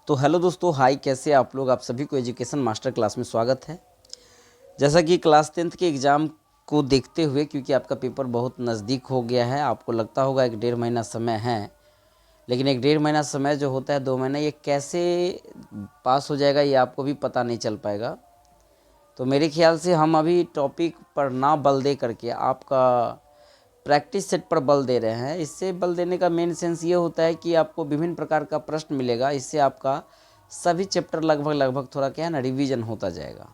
तो हेलो दोस्तों, हाय, कैसे आप लोग। आप सभी को एजुकेशन मास्टर क्लास में स्वागत है। जैसा कि क्लास 10th के एग्ज़ाम को देखते हुए, क्योंकि आपका पेपर बहुत नज़दीक हो गया है, आपको लगता होगा 1-1.5 महीना समय है, लेकिन 1-1.5 महीना समय जो होता है 2 महीना, ये कैसे पास हो जाएगा ये आपको भी पता नहीं चल पाएगा। तो मेरे ख्याल से हम अभी टॉपिक पर ना बल दे करके आपका प्रैक्टिस सेट पर बल दे रहे हैं। इससे बल देने का मेन सेंस ये होता है कि आपको विभिन्न प्रकार का प्रश्न मिलेगा। इससे आपका सभी चैप्टर लगभग थोड़ा क्या है ना, रिवीजन होता जाएगा।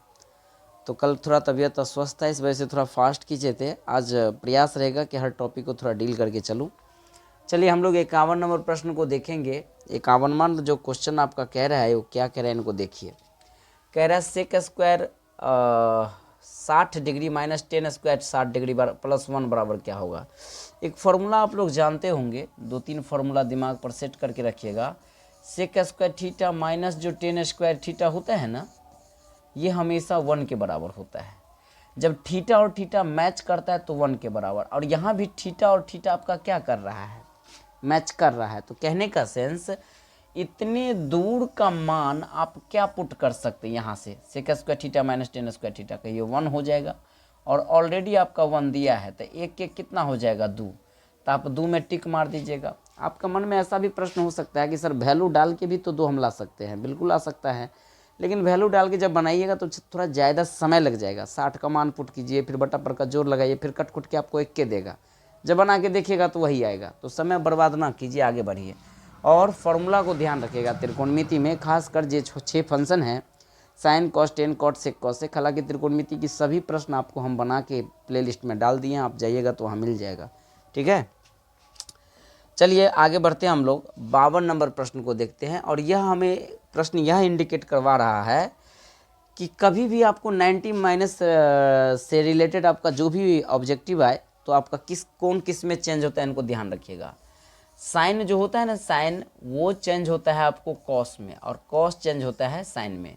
तो कल थोड़ा तबीयत अस्वस्थ है, इस वजह से थोड़ा फास्ट खींचे थे। आज प्रयास रहेगा कि हर टॉपिक को थोड़ा डील करके चलूँ। चलिए हम लोग 51 नंबर प्रश्न को देखेंगे। 51वां जो क्वेश्चन आपका कह रहा है वो क्या कह रहा है, इनको देखिए। कह रहा है sec square 60 degree minus 10 square 60 degree plus 1 बराबर क्या होगा। एक फार्मूला आप लोग जानते होंगे, 2-3 फार्मूला दिमाग पर सेट करके रखिएगा। सेक स्क्वायर थीटा माइनस जो 10 स्क्वायर थीटा होता है ना, ये हमेशा 1 के बराबर होता है। जब थीटा और थीटा मैच करता है तो 1 के बराबर। और यहाँ भी थीटा और थीटा आपका क्या कर रहा है, मैच कर रहा है। तो कहने का सेंस, इतने दूर का मान आप क्या पुट कर सकते हैं यहाँ से, sec square theta minus 10 square theta का, ये 1 हो जाएगा। और ऑलरेडी आपका 1 दिया है, तो एक एक कितना हो जाएगा, 2। तो आप 2 में टिक मार दीजिएगा। आपका मन में ऐसा भी प्रश्न हो सकता है कि सर वैल्यू डाल के भी तो 2 हम ला सकते हैं। बिल्कुल आ सकता है, लेकिन वैल्यू डाल के जब बनाइएगा तो थोड़ा ज़्यादा समय लग जाएगा। 60 का मान पुट कीजिए, फिर बटा पर का जोर लगाइए, फिर कट कुट के आपको 1 के देगा। जब बना के देखिएगा तो वही आएगा। तो समय बर्बाद ना कीजिए, आगे बढ़िए। और फार्मूला को ध्यान रखिएगा। त्रिकोणमिति में खासकर जो 6 फंक्शन हैं, sine cos tan cot sec cosec, हालांकि त्रिकोणमिति की सभी प्रश्न आपको हम बना के प्लेलिस्ट में डाल दिए हैं, आप जाइएगा तो वहाँ मिल जाएगा। ठीक है, चलिए आगे बढ़ते हैं। हम लोग 52 नंबर प्रश्न को देखते हैं। और यह हमें प्रश्न यह इंडिकेट करवा रहा है कि कभी भी आपको 90 माइनस से रिलेटेड आपका जो भी ऑब्जेक्टिव आए तो आपका कौन किस में चेंज होता है, इनको ध्यान रखिएगा। साइन जो होता है ना, साइन वो चेंज होता है आपको कॉस में, और कॉस चेंज होता है साइन में।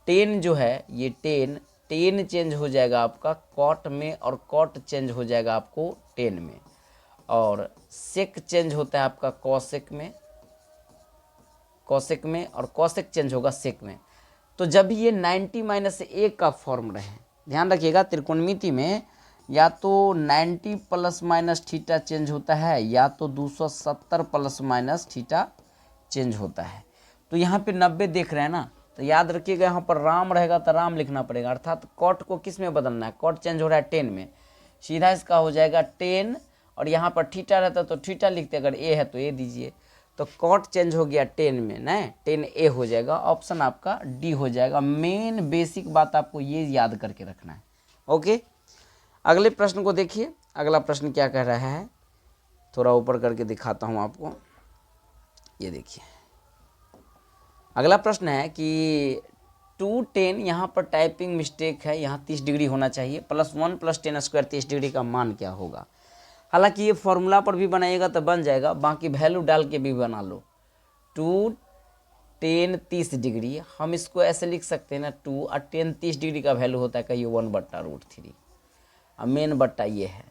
टेन जो है, ये टेन चेंज हो जाएगा आपका कॉट में, और कॉट चेंज हो जाएगा आपको टेन में। और सेक चेंज होता है आपका कॉसेक में, और कॉसेक चेंज होगा सेक में। तो जब ये 90 माइनस 1 का फॉर्म रहे, ध्यान रखिएगा, त्रिकोणमिति में या तो 90 प्लस माइनस थीटा चेंज होता है, या तो 270 प्लस माइनस थीटा चेंज होता है। तो यहाँ पे 90 देख रहे हैं ना, तो याद रखिएगा यहाँ पर राम रहेगा तो राम लिखना पड़ेगा। अर्थात कॉट को किस में बदलना है, कॉट चेंज हो रहा है 10 में, सीधा इसका हो जाएगा 10। और यहाँ पर थीटा रहता तो थीटा लिखते, अगर ए है तो ए दीजिए। तो कॉट चेंज हो गया 10 में ना, 10A हो जाएगा। ऑप्शन आपका डी हो जाएगा। मेन बेसिक बात आपको ये याद करके रखना है। ओके, अगले प्रश्न को देखिए। अगला प्रश्न क्या कह रहा है, थोड़ा ऊपर करके दिखाता हूँ आपको। ये देखिए, अगला प्रश्न है कि 210, यहाँ पर टाइपिंग मिस्टेक है, यहाँ 30 डिग्री होना चाहिए। +1 + 10 स्क्वायर 30 डिग्री का मान क्या होगा। हालांकि ये फॉर्मूला पर भी बनाइएगा तो बन जाएगा, बाकी वैल्यू डाल के भी बना लो। 210 30 डिग्री, हम इसको ऐसे लिख सकते हैं ना, 2 और 10 30 डिग्री का वैल्यू होता है कहिए 1/√3। अब मेन बट्टा ये है,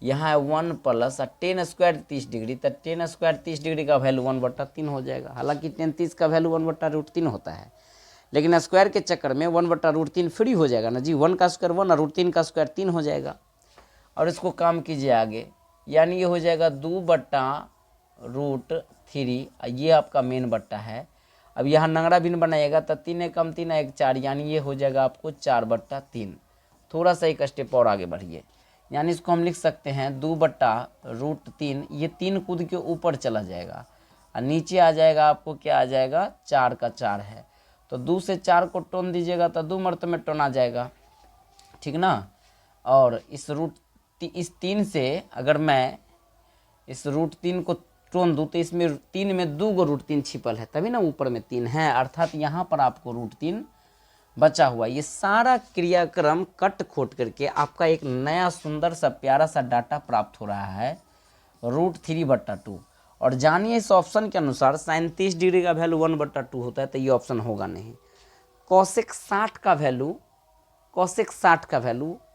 यहाँ है 1 प्लस 10 स्क्वायर 30 डिग्री, तो 10 स्क्वायर 30 डिग्री का वैल्यू 1/3 हो जाएगा। हालांकि 10 30 का वैल्यू 1/√3 होता है, लेकिन स्क्वायर के चक्कर में 1/√3 फ्री हो जाएगा ना जी। 1 का स्क्वायर 1 और √3 का स्क्वायर 3 हो जाएगा। और इसको काम कीजिए आगे, यानी ये हो जाएगा 2/√3। ये आपका मेन बट्टा है। अब यहाँ नंगड़ा बिन बनाइएगा तो 3 कम 3 1 4, यानी ये हो जाएगा आपको 4/3। थोड़ा सा एक स्टेप और आगे बढ़िए, यानी इसको हम लिख सकते हैं 2/√3। ये 3 कूद के ऊपर चला जाएगा और नीचे आ जाएगा आपको क्या आ जाएगा, 4 का 4 है। तो 2 से 4 को टोन दीजिएगा तो 2 मरतबे में टोन आ जाएगा, ठीक ना। और इस 3 से अगर मैं इस √3 को टोन दूँ तो इसमें 3 में 2 गो √3 छिपल है, तभी ना ऊपर में 3 है। अर्थात यहाँ पर आपको √3 बचा हुआ। ये सारा क्रियाक्रम कट खोट करके आपका एक नया सुंदर सा प्यारा सा डाटा प्राप्त हो रहा है, √3/2। और जानिए इस ऑप्शन के अनुसार साइन 30 डिग्री का वैल्यू 1/2 होता है, तो ये ऑप्शन होगा नहीं। कॉसेक 60 का वैल्यू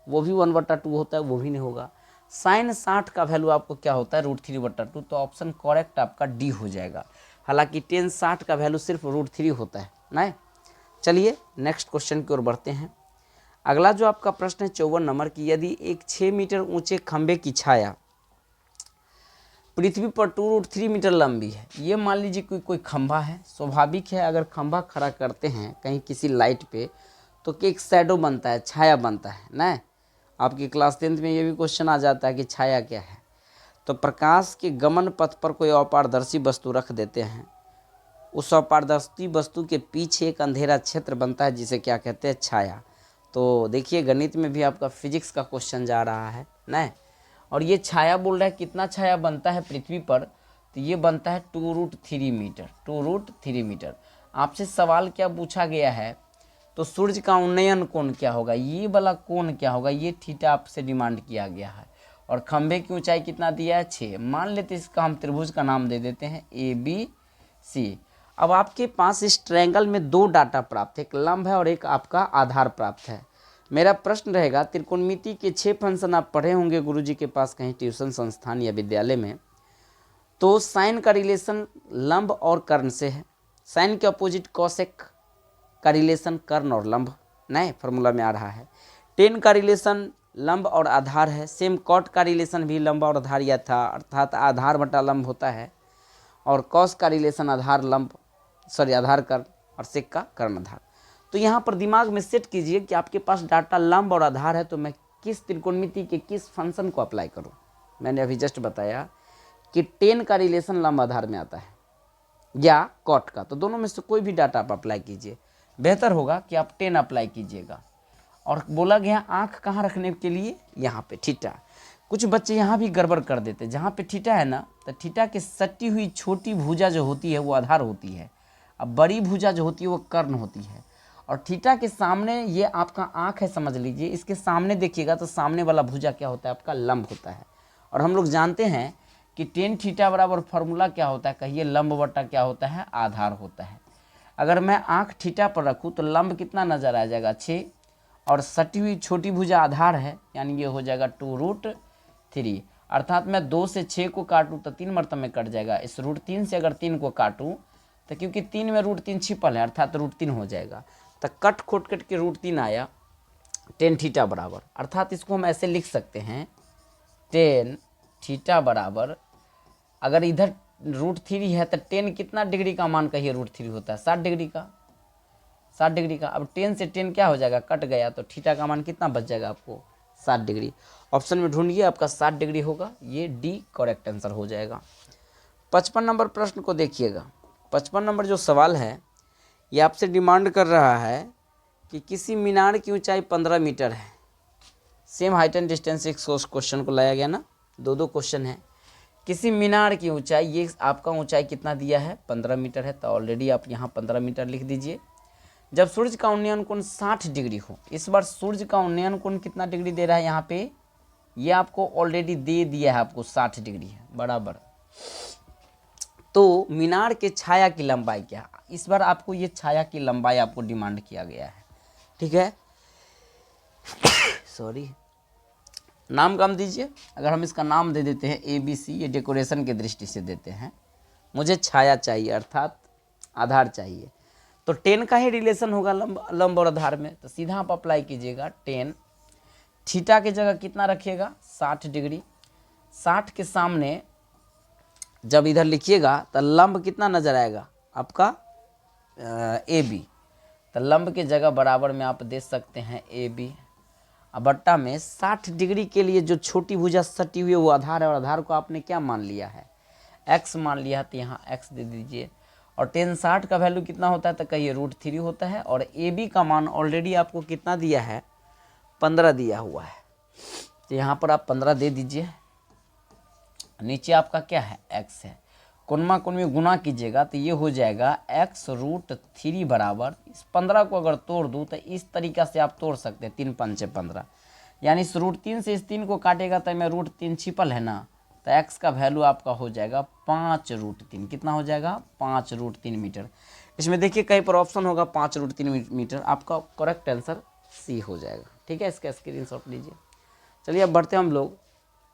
वो भी 1/2 होता है, वो भी नहीं होगा। साइन 60 का वैल्यू आपको क्या होता है, √3/2। तो ऑप्शन करेक्ट आपका डी हो जाएगा। हालांकि टेन 60 का वैल्यू सिर्फ √3 होता है ना। चलिए नेक्स्ट क्वेश्चन की ओर बढ़ते हैं। अगला जो आपका प्रश्न है 54 नंबर की, यदि एक 6 मीटर ऊंचे खंबे की छाया पृथ्वी पर 2√3 मीटर लंबी है, ये मान लीजिए कोई खंभा है। स्वाभाविक है अगर खंभा खड़ा करते हैं कहीं किसी लाइट पे तो एक शैडो बनता है, छाया बनता है ना। आपकी क्लास 10th में ये भी क्वेश्चन आ जाता है कि छाया क्या है। तो प्रकाश के गमन पथ पर कोई अपारदर्शी वस्तु रख देते हैं, उस अपारदर्शी वस्तु के पीछे एक अंधेरा क्षेत्र बनता है जिसे क्या कहते हैं, छाया। तो देखिए गणित में भी आपका फिजिक्स का क्वेश्चन जा रहा है ना। और ये छाया बोल रहा है कितना छाया बनता है पृथ्वी पर, तो ये बनता है 2√3 मीटर। 2√3 मीटर। आपसे सवाल क्या पूछा गया है, तो सूर्य का उन्नयन कोण क्या होगा, ये वाला कोण क्या होगा, ये थीटा आपसे डिमांड किया गया है। और खंभे की ऊंचाई कितना दिया है, 6। मान लेते इसका हम त्रिभुज का नाम दे देते हैं ABC। अब आपके पास इस ट्रायंगल में 2 डाटा प्राप्त है, एक लंब है और एक आपका आधार प्राप्त है। मेरा प्रश्न रहेगा, त्रिकोणमिति के 6 फंक्शन आप पढ़े होंगे गुरुजी के पास कहीं ट्यूशन संस्थान या विद्यालय में। तो साइन का रिलेशन लंब और कर्ण से है, साइन के अपोजिट कॉसेक का रिलेशन कर्ण और लंब नए फॉर्मूला में आ रहा है। टेन का रिलेशन लंब और आधार है, सेम कॉट का रिलेशन भी लंब और आधार या था, अर्थात आधार बटा लंब होता है। और कॉस का रिलेशन आधार कर्ण और सेक का कर्ण आधार। तो यहाँ पर दिमाग में सेट कीजिए कि आपके पास डाटा लंब और आधार है, तो मैं किस त्रिकोणमिति के किस फंक्शन को अप्लाई करूँ। मैंने अभी जस्ट बताया कि टेन का रिलेशन लंब आधार में आता है या कॉट का, तो दोनों में से कोई भी डाटा आप अप्लाई कीजिए। बेहतर होगा कि आप 10 अप्लाई कीजिएगा। और बोला गया आँख कहाँ रखने के लिए, यहाँ पे थीटा। कुछ बच्चे यहाँ भी गड़बड़ कर देते, जहाँ पे थीटा है ना, तो थीटा के सटी हुई छोटी भुजा जो होती है वो आधार होती है, अब बड़ी भुजा जो होती है वो कर्ण होती है। और थीटा के सामने ये आपका आँख है समझ लीजिए, इसके सामने देखिएगा तो सामने वाला भुजा क्या होता है, आपका लंब होता है। और हम लोग जानते हैं कि टेन थीटा बराबर फॉर्मूला क्या होता है, कहिए लंब बटा क्या होता है, आधार होता है। अगर मैं आँख थीटा पर रखूँ तो लंब कितना नजर आ जाएगा, 6, और सटी हुई छोटी भुजा आधार है, यानी ये हो जाएगा 2√3। अर्थात मैं 2 से 6 को काटूँ तो 3 मरतबे में कट जाएगा। इस √3 से अगर 3 को काटूँ तो क्योंकि 3 में √3 छिपल है अर्थात √3 हो जाएगा, तो कट खोट कट के √3 आया, टेन थीटा बराबर। अर्थात इसको हम ऐसे लिख सकते हैं, टेन थीटा बराबर, अगर इधर √3 है तो 10 कितना डिग्री का मान कहिए √3 होता है, 60 डिग्री का, 60 डिग्री का। अब 10 से 10 क्या हो जाएगा, कट गया, तो थीटा का मान कितना बच जाएगा आपको, 60 डिग्री। ऑप्शन में ढूंढिए, आपका 60 डिग्री होगा, ये डी करेक्ट आंसर हो जाएगा। 55 नंबर प्रश्न को देखिएगा। 55 नंबर जो सवाल है ये आपसे डिमांड कर रहा है कि किसी मीनार की ऊंचाई 15 मीटर है। सेम हाइट एंड डिस्टेंस एक क्वेश्चन को लाया गया ना, 2 क्वेश्चन है। किसी मीनार की ऊंचाई, ये आपका ऊंचाई कितना दिया है, 15 मीटर है, तो ऑलरेडी आप यहाँ 15 मीटर लिख दीजिए। जब सूर्य का उन्नयन कोण 60 डिग्री हो, इस बार सूर्य का उन्नयन कोण कितना डिग्री दे रहा है यहाँ पे, ये आपको ऑलरेडी दे दिया है, आपको 60 डिग्री है बराबर। तो मीनार के छाया की लंबाई क्या, इस बार आपको ये छाया की लंबाई आपको डिमांड किया गया है, ठीक है। सॉरी, नाम कम दीजिए। अगर हम इसका नाम दे देते हैं ABC, ये डेकोरेशन के दृष्टि से देते हैं, मुझे छाया चाहिए अर्थात आधार चाहिए, तो 10 का ही रिलेशन होगा लंब और आधार में, तो सीधा आप अप्लाई कीजिएगा 10। थीटा की जगह कितना रखिएगा, 60 डिग्री। 60 के सामने जब इधर लिखिएगा तो लंब कितना नजर आएगा आपका, AB, तो लंब के जगह बराबर में आप दे सकते हैं AB। अब बट्टा में 60 डिग्री के लिए जो छोटी भुजा सटी हुई है वो आधार है, और आधार को आपने क्या मान लिया है, x मान लिया है, तो यहाँ x दे दीजिए। और 10 60 का वैल्यू कितना होता है, तो कहिए √3 होता है। और AB का मान ऑलरेडी आपको कितना दिया है, 15 दिया हुआ है, तो यहाँ पर आप 15 दे दीजिए। नीचे आपका क्या है, x है, कोनमा कोण में गुना कीजिएगा तो ये हो जाएगा x√3 बराबर, इस 15 को अगर तोड़ दूँ तो इस तरीका से आप तोड़ सकते हैं, 3 5 15, यानी इस √3 से इस 3 को काटेगा तो में √3 छिपल है ना, तो x का वैल्यू आपका हो जाएगा 5√3। कितना हो जाएगा, 5√3 मीटर। इसमें देखिए कहीं पर ऑप्शन होगा 5√3 मीटर, आपका करेक्ट आंसर C हो जाएगा, ठीक है। इसका स्क्रीनशॉट लीजिए। चलिए अब बढ़ते हैं हम लोग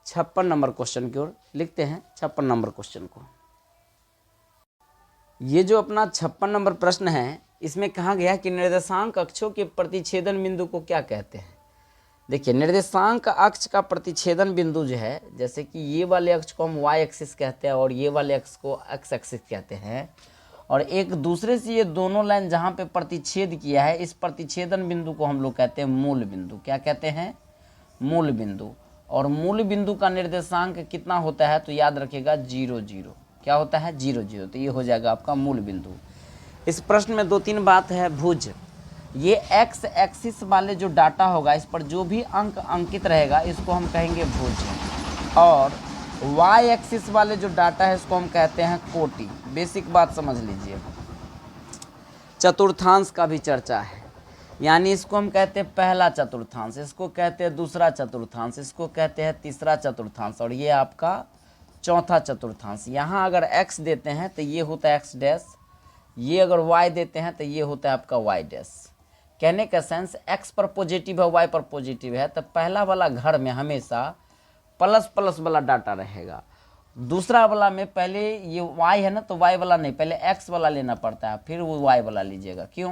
56 नंबर क्वेश्चन की ओर, लिखते हैं 56 नंबर क्वेश्चन को। ये जो अपना 56 नंबर प्रश्न है, इसमें कहा गया कि निर्देशांक अक्षों के प्रतिच्छेदन बिंदु को क्या कहते हैं। देखिए, निर्देशांक अक्ष का प्रतिच्छेदन बिंदु जो है, जैसे कि ये वाले अक्ष को हम y एक्सिस कहते हैं और ये वाले अक्ष को x एक्सिस कहते हैं, और एक दूसरे से ये दोनों लाइन जहाँ पे प्रतिच्छेद किया है, इस प्रतिच्छेदन बिंदु को हम लोग कहते हैं मूल बिंदु। क्या कहते हैं? मूल बिंदु। और मूल बिंदु का निर्देशांक कितना होता है? तो याद रखिएगा 0 0। क्या होता है? 0 0। तो ये हो जाएगा आपका मूल बिंदु। इस प्रश्न में 2-3 बात है। भुज, ये x एक्सिस वाले जो डाटा होगा, इस पर जो भी अंक अंकित रहेगा, इसको हम कहेंगे भुज। और y एक्सिस वाले जो डाटा है, इसको हम कहते हैं कोटि। बेसिक बात समझ लीजिए। चतुर्थांश का भी चर्चा है, यानी इसको हम कहते हैं पहला चतुर्थांश, इसको कहते हैं दूसरा चतुर्थांश, इसको कहते हैं तीसरा चतुर्थांश, और ये आपका चौथा चतुर्थांश। यहाँ अगर x देते हैं तो ये होता है x डैश, ये अगर y देते हैं तो ये होता है आपका y डैश। कहने का सेंस, x पर पॉजिटिव है, y पर पॉजिटिव है, तो पहला वाला घर में हमेशा प्लस प्लस वाला डाटा रहेगा। दूसरा वाला में पहले ये y है ना, तो y वाला नहीं, पहले x वाला लेना पड़ता है, फिर वो y वाला लीजिएगा। क्यों?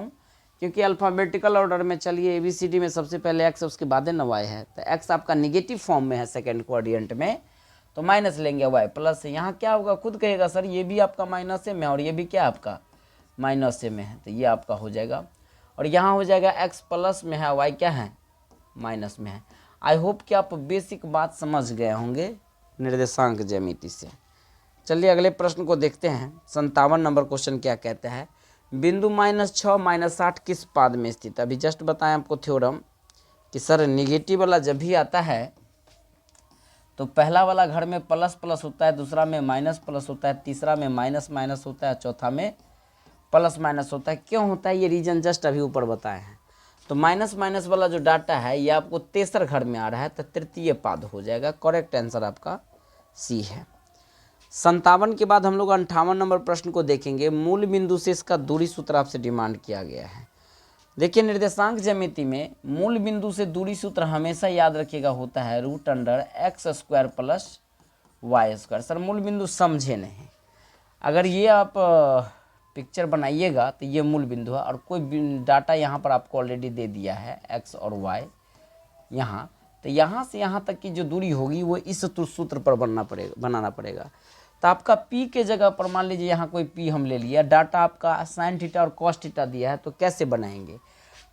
क्योंकि अल्फ़ाबेटिकल ऑर्डर में, चलिए ABCD में सबसे पहले x है, उसके बाद है ना y है, तो x आपका निगेटिव फॉर्म में है सेकेंड क्वाड्रेंट में, तो माइनस लेंगे, y प्लस है। यहाँ क्या होगा? खुद कहेगा सर ये भी आपका माइनस में है और ये भी क्या आपका माइनस में है, तो ये आपका हो जाएगा। और यहाँ हो जाएगा x प्लस में है, y क्या है? माइनस में है। आई होप कि आप बेसिक बात समझ गए होंगे निर्देशांक ज्यामिति से। चलिए अगले प्रश्न को देखते हैं। 57 नंबर क्वेश्चन क्या कहता है? बिंदु -6 -8 किस पाद में स्थित है? अभी जस्ट बताएं आपको थ्योरम कि सर निगेटिव वाला जब भी आता है तो पहला वाला घर में प्लस प्लस होता है, दूसरा में माइनस प्लस होता है, तीसरा में माइनस माइनस होता है, चौथा में प्लस माइनस होता है। क्यों होता है? ये रीजन जस्ट अभी ऊपर बताए हैं। तो माइनस माइनस वाला जो डाटा है, ये आपको तेसर घर में आ रहा है, तो तृतीय पाद हो जाएगा। करेक्ट आंसर आपका सी है। 57 के बाद हम लोग 58 नंबर प्रश्न को देखेंगे। मूल बिंदु से इसका दूरी सूत्र आपसे डिमांड किया गया है। देखिए, निर्देशांक ज्यामिति में मूल बिंदु से दूरी सूत्र हमेशा याद रखिएगा होता है √x² प्लस y²। सर मूल बिंदु समझे नहीं, अगर ये आप पिक्चर बनाइएगा तो ये मूल बिंदु है, और कोई डाटा यहाँ पर आपको ऑलरेडी दे दिया है x और y यहाँ, तो यहाँ से यहाँ तक की जो दूरी होगी वो इस सूत्र पर बनाना पड़ेगा। तो आपका p के जगह पर मान लीजिए यहाँ कोई p हम ले लिया, डाटा आपका sin थीटा और cos थीटा दिया है, तो कैसे बनाएंगे?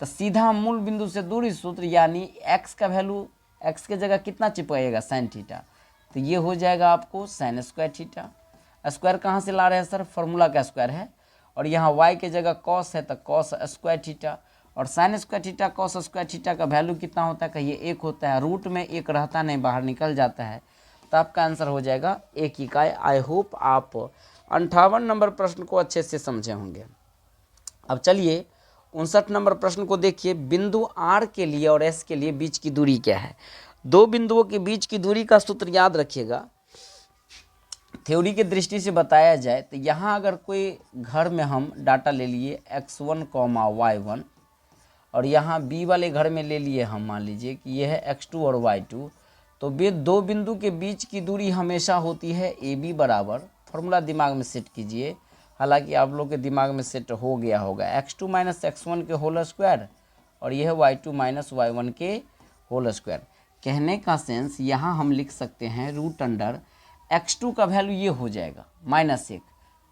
तो सीधा मूल बिंदु से दूरी सूत्र, यानी x का वैल्यू x के जगह कितना चिपकाइएगा? sin थीटा, तो ये हो जाएगा आपको sin² थीटा। स्क्वायर कहाँ से ला रहे हैं सर? फॉर्मूला का स्क्वायर है। और यहाँ y के जगह cos है तो cos² थीटा, और sin² थीटा cos² थीटा का वैल्यू कितना होता है? कहिए 1 होता है। रूट में 1 रहता नहीं, बाहर निकल जाता है, तो आपका आंसर हो जाएगा 1 इकाई। आई होप आप 58 नंबर प्रश्न को अच्छे से समझे होंगे। अब चलिए 59 नंबर प्रश्न को देखिए। बिंदु R के लिए और S के लिए बीच की दूरी क्या है? दो बिंदुओं के बीच की दूरी का सूत्र याद रखिएगा। थ्योरी की दृष्टि से बताया जाए तो यहाँ अगर कोई घर में हम डाटा ले लिए x1, y1, और यहाँ b वाले घर में ले लिए हम, मान लीजिए कि ये है x2 और y2, तो दो बिंदु के बीच की दूरी हमेशा होती है AB बराबर, फॉर्मूला दिमाग में सेट कीजिए, हालांकि आप लोग के दिमाग में सेट हो गया होगा, x2 - x1 के होल स्क्वायर, और यह है y2 - y1 के होल स्क्वायर। कहने का सेंस यहाँ हम लिख सकते हैं x2 का वैल्यू ये हो जाएगा -1,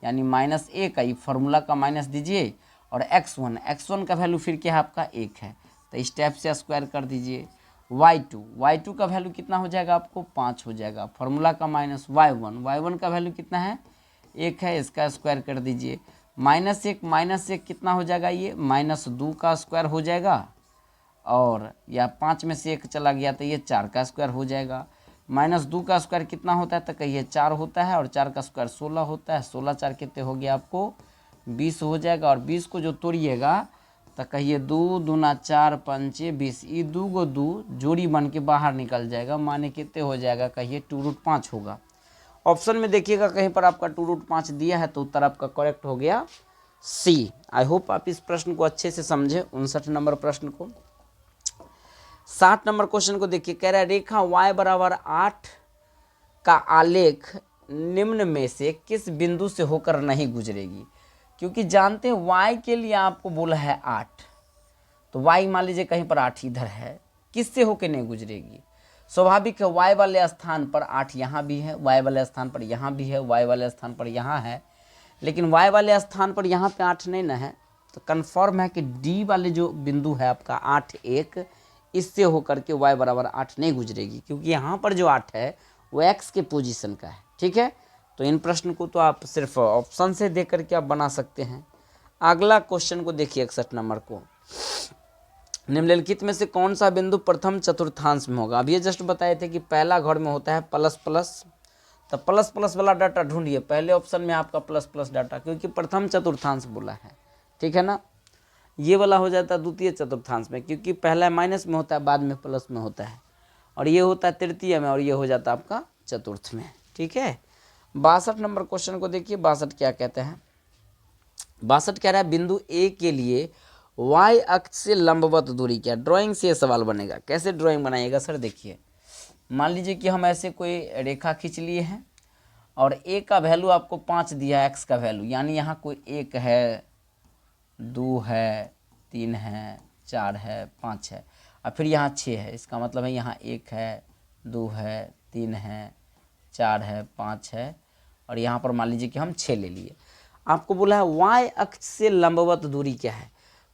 यानी -1 का, ये फार्मूला का माइनस दीजिए, और x1 का वैल्यू फिर क्या है आपका 1 है, तो इस टाइप से स्क्वायर कर दीजिए। y2 का वैल्यू कितना हो जाएगा आपको? 5 हो जाएगा, फार्मूला का माइनस। y1 का वैल्यू कितना है? 1 है, इसका स्क्वायर कर दीजिए। -1 कितना हो जाएगा? ये -2 का स्क्वायर हो जाएगा, और या 5 में से 1 चला गया तो ये 4 का स्क्वायर हो जाएगा। -2 का स्क्वायर कितना होता है? तो कहिए 4 होता है, और 4 का स्क्वायर 16 होता है। 16 4 कितने हो गया आपको? 20 हो जाएगा, और 20 को जो तोड़िएगा तो कहिए 2 दूना 4 पंचे 20, ये 2 को 2 जोड़ी बन के बाहर निकल जाएगा, माने कितने हो जाएगा? कहिए 2√5 होगा। ऑप्शन में देखिएगा कहीं पर आपका 2√5 दिया है, तो उत्तर आपका करेक्ट हो गया सी। आई होप आप इस प्रश्न को अच्छे से समझे। 59 नंबर प्रश्न को। 60 नंबर क्वेश्चन को देखिए, कह रहा है रेखा y बराबर 8 का आलेख निम्न में से किस बिंदु से होकर नहीं गुजरेगी? क्योंकि जानते हैं y के लिए आपको बोला है 8, तो y मान लीजिए कहीं पर 8 इधर है, किससे होके नहीं गुजरेगी? स्वाभाविक है y वाले स्थान पर 8 यहाँ भी है, y वाले स्थान पर यहाँ भी है, y वाले स्थान पर यहाँ है, लेकिन y वाले स्थान पर यहाँ पे 8 नहीं ना है, तो कन्फर्म है कि D वाले जो बिंदु है आपका 8 1, इससे होकर के y बराबर 8 नहीं गुजरेगी, क्योंकि यहाँ पर जो 8 है वो x के पोजीशन का है। ठीक है, तो इन प्रश्न को तो आप सिर्फ ऑप्शन से देख करके आप बना सकते हैं। अगला क्वेश्चन को देखिए 61 नंबर को, निम्नलिखित में से कौन सा बिंदु प्रथम चतुर्थांश में होगा? अब ये जस्ट बताए थे कि पहला घर में होता है प्लस प्लस, तो प्लस प्लस वाला डाटा ढूंढिए। पहले ऑप्शन में आपका प्लस प्लस डाटा, क्योंकि प्रथम चतुर्थांश बोला है, ठीक है ना। ये वाला हो जाता है द्वितीय चतुर्थांश में, क्योंकि पहला माइनस में होता है, बाद में प्लस में होता है, और ये होता है तृतीय में, और ये हो जाता है आपका चतुर्थ में। ठीक है, 62 नंबर क्वेश्चन को देखिए। 62 क्या कहते हैं? 62 कह रहा है बिंदु ए के लिए y अक्ष से लंबवत दूरी क्या? ड्राइंग से ये सवाल बनेगा। कैसे ड्राइंग बनाइएगा सर? देखिए, मान लीजिए कि हम ऐसे कोई रेखा खींच लिए हैं और a का वैल्यू आपको 5 दिया है, x का वैल्यू, यानी यहाँ कोई 1 है, 2 है, 3 है, 4 है, 5 है, और फिर यहाँ 6 है। इसका मतलब है यहाँ 1 है, 2 है, 3 है, 4 है, 5 है, और यहाँ पर मान लीजिए कि हम 6 ले लिए। आपको बोला है y अक्ष से लंबवत दूरी क्या है?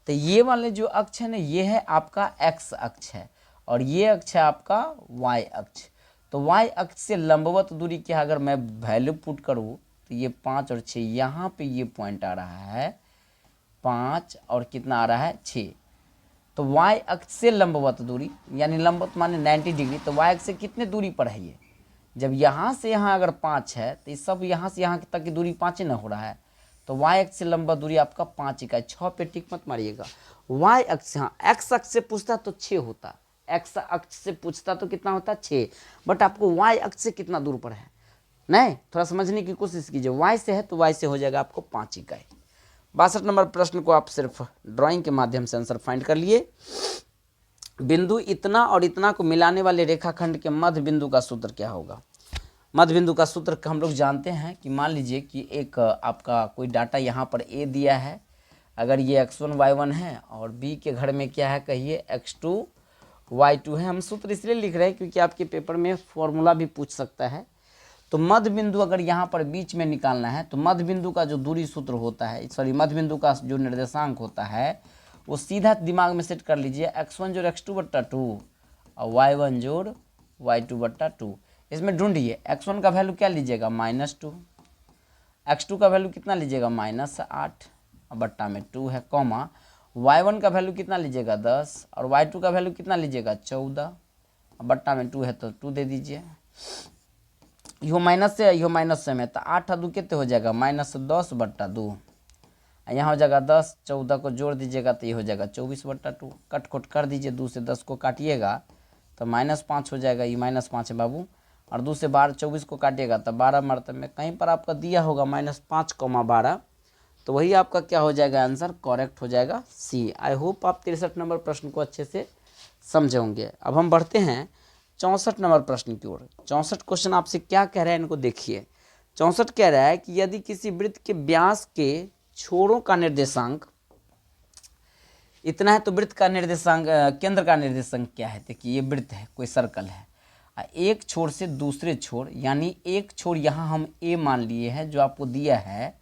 तो ये वाले जो अक्ष है ना, ये है आपका x अक्ष है, और ये अक्ष है आपका y अक्ष। तो y अक्ष से लंबवत दूरी क्या है? अगर मैं वैल्यू पुट करूँ तो ये 5 और 6, यहाँ पे ये पॉइंट आ रहा है 5 और कितना आ रहा है 6। तो y अक्ष से लंबवत दूरी, यानी लंबवत माने 90 डिग्री, तो y अक्ष से कितने दूरी पर है ये? जब यहाँ से यहाँ अगर 5 है तो ये सब यहाँ से यहाँ तक की दूरी 5 ही ना हो रहा है, तो y अक्ष से लंबा दूरी आपका 5 इकाई। 6 पे टिक मत मारिएगा। y अक्ष, हाँ x अक्ष से पूछता तो 6 होता, x अक्ष से पूछता तो कितना होता 6, बट आपको y अक्ष से कितना दूर पर है, नहीं, थोड़ा समझने की कोशिश कीजिए। y से है तो y से हो जाएगा आपको 5 इकाई। 62 नंबर प्रश्न को आप सिर्फ ड्राइंग के माध्यम से आंसर फाइंड कर लिए। बिंदु इतना और इतना को मिलाने वाले रेखाखंड के मध्य बिंदु का सूत्र क्या होगा? मध्य बिंदु का सूत्र हम लोग जानते हैं कि मान लीजिए कि एक आपका कोई डाटा यहाँ पर a दिया है, अगर ये x1 y1 है और b के घर में क्या है कहिए x2 y2 है। हम सूत्र इसलिए लिख रहे हैं क्योंकि आपके पेपर में फॉर्मूला भी पूछ सकता है। तो मध्य बिंदु अगर यहाँ पर बीच में निकालना है तो मध्य बिंदु का जो दूरी सूत्र होता है, सॉरी मध्य बिंदु का जो निर्देशांक होता है वो सीधा दिमाग में सेट कर लीजिए, x1 जोड़ x2 बट्टा 2 और y1 जोड़ y2 बट्टा 2। इसमें ढूंढिए, x1 का वैल्यू क्या लीजिएगा -2, x2 का वैल्यू कितना लीजिएगा -8 और बट्टा में 2 है, कॉमा y1 का वैल्यू कितना लीजिएगा 10 और y2 का वैल्यू कितना लीजिएगा 14 और बट्टा में 2 है तो 2 दे दीजिए। यो माइनस से यो माइनस से में, तो 8 और 2 कितने हो जाएगा -10 बट्टा 2, यहाँ हो जाएगा 10, 14 को जोड़ दीजिएगा तो ये हो जाएगा 24 बट्टा 2। कट खोट कर दीजिए, 2 से 10 को काटिएगा तो -5 हो जाएगा, ये -5 है बाबू, और 2 से 12 24 को काटिएगा तो 12 मरतब में कहीं पर आपका दिया होगा -5, 12, तो वही आपका क्या हो जाएगा आंसर, करेक्ट हो जाएगा सी। आई होप आप 63 नंबर प्रश्न को अच्छे से समझे होंगे। अब हम बढ़ते हैं 64 नंबर प्रश्न की ओर। 64 क्वेश्चन आपसे क्या कह रहा है इनको देखिए। 64 कह रहा है कि यदि किसी वृत्त के व्यास के छोरों का निर्देशांक इतना है तो वृत्त का निर्देशांक, केंद्र का निर्देशांक क्या है? देखिए ये वृत्त है, कोई सर्कल है, एक छोर से दूसरे छोर, यानी एक छोर यहाँ हम a मान लिए हैं जो आपको दिया है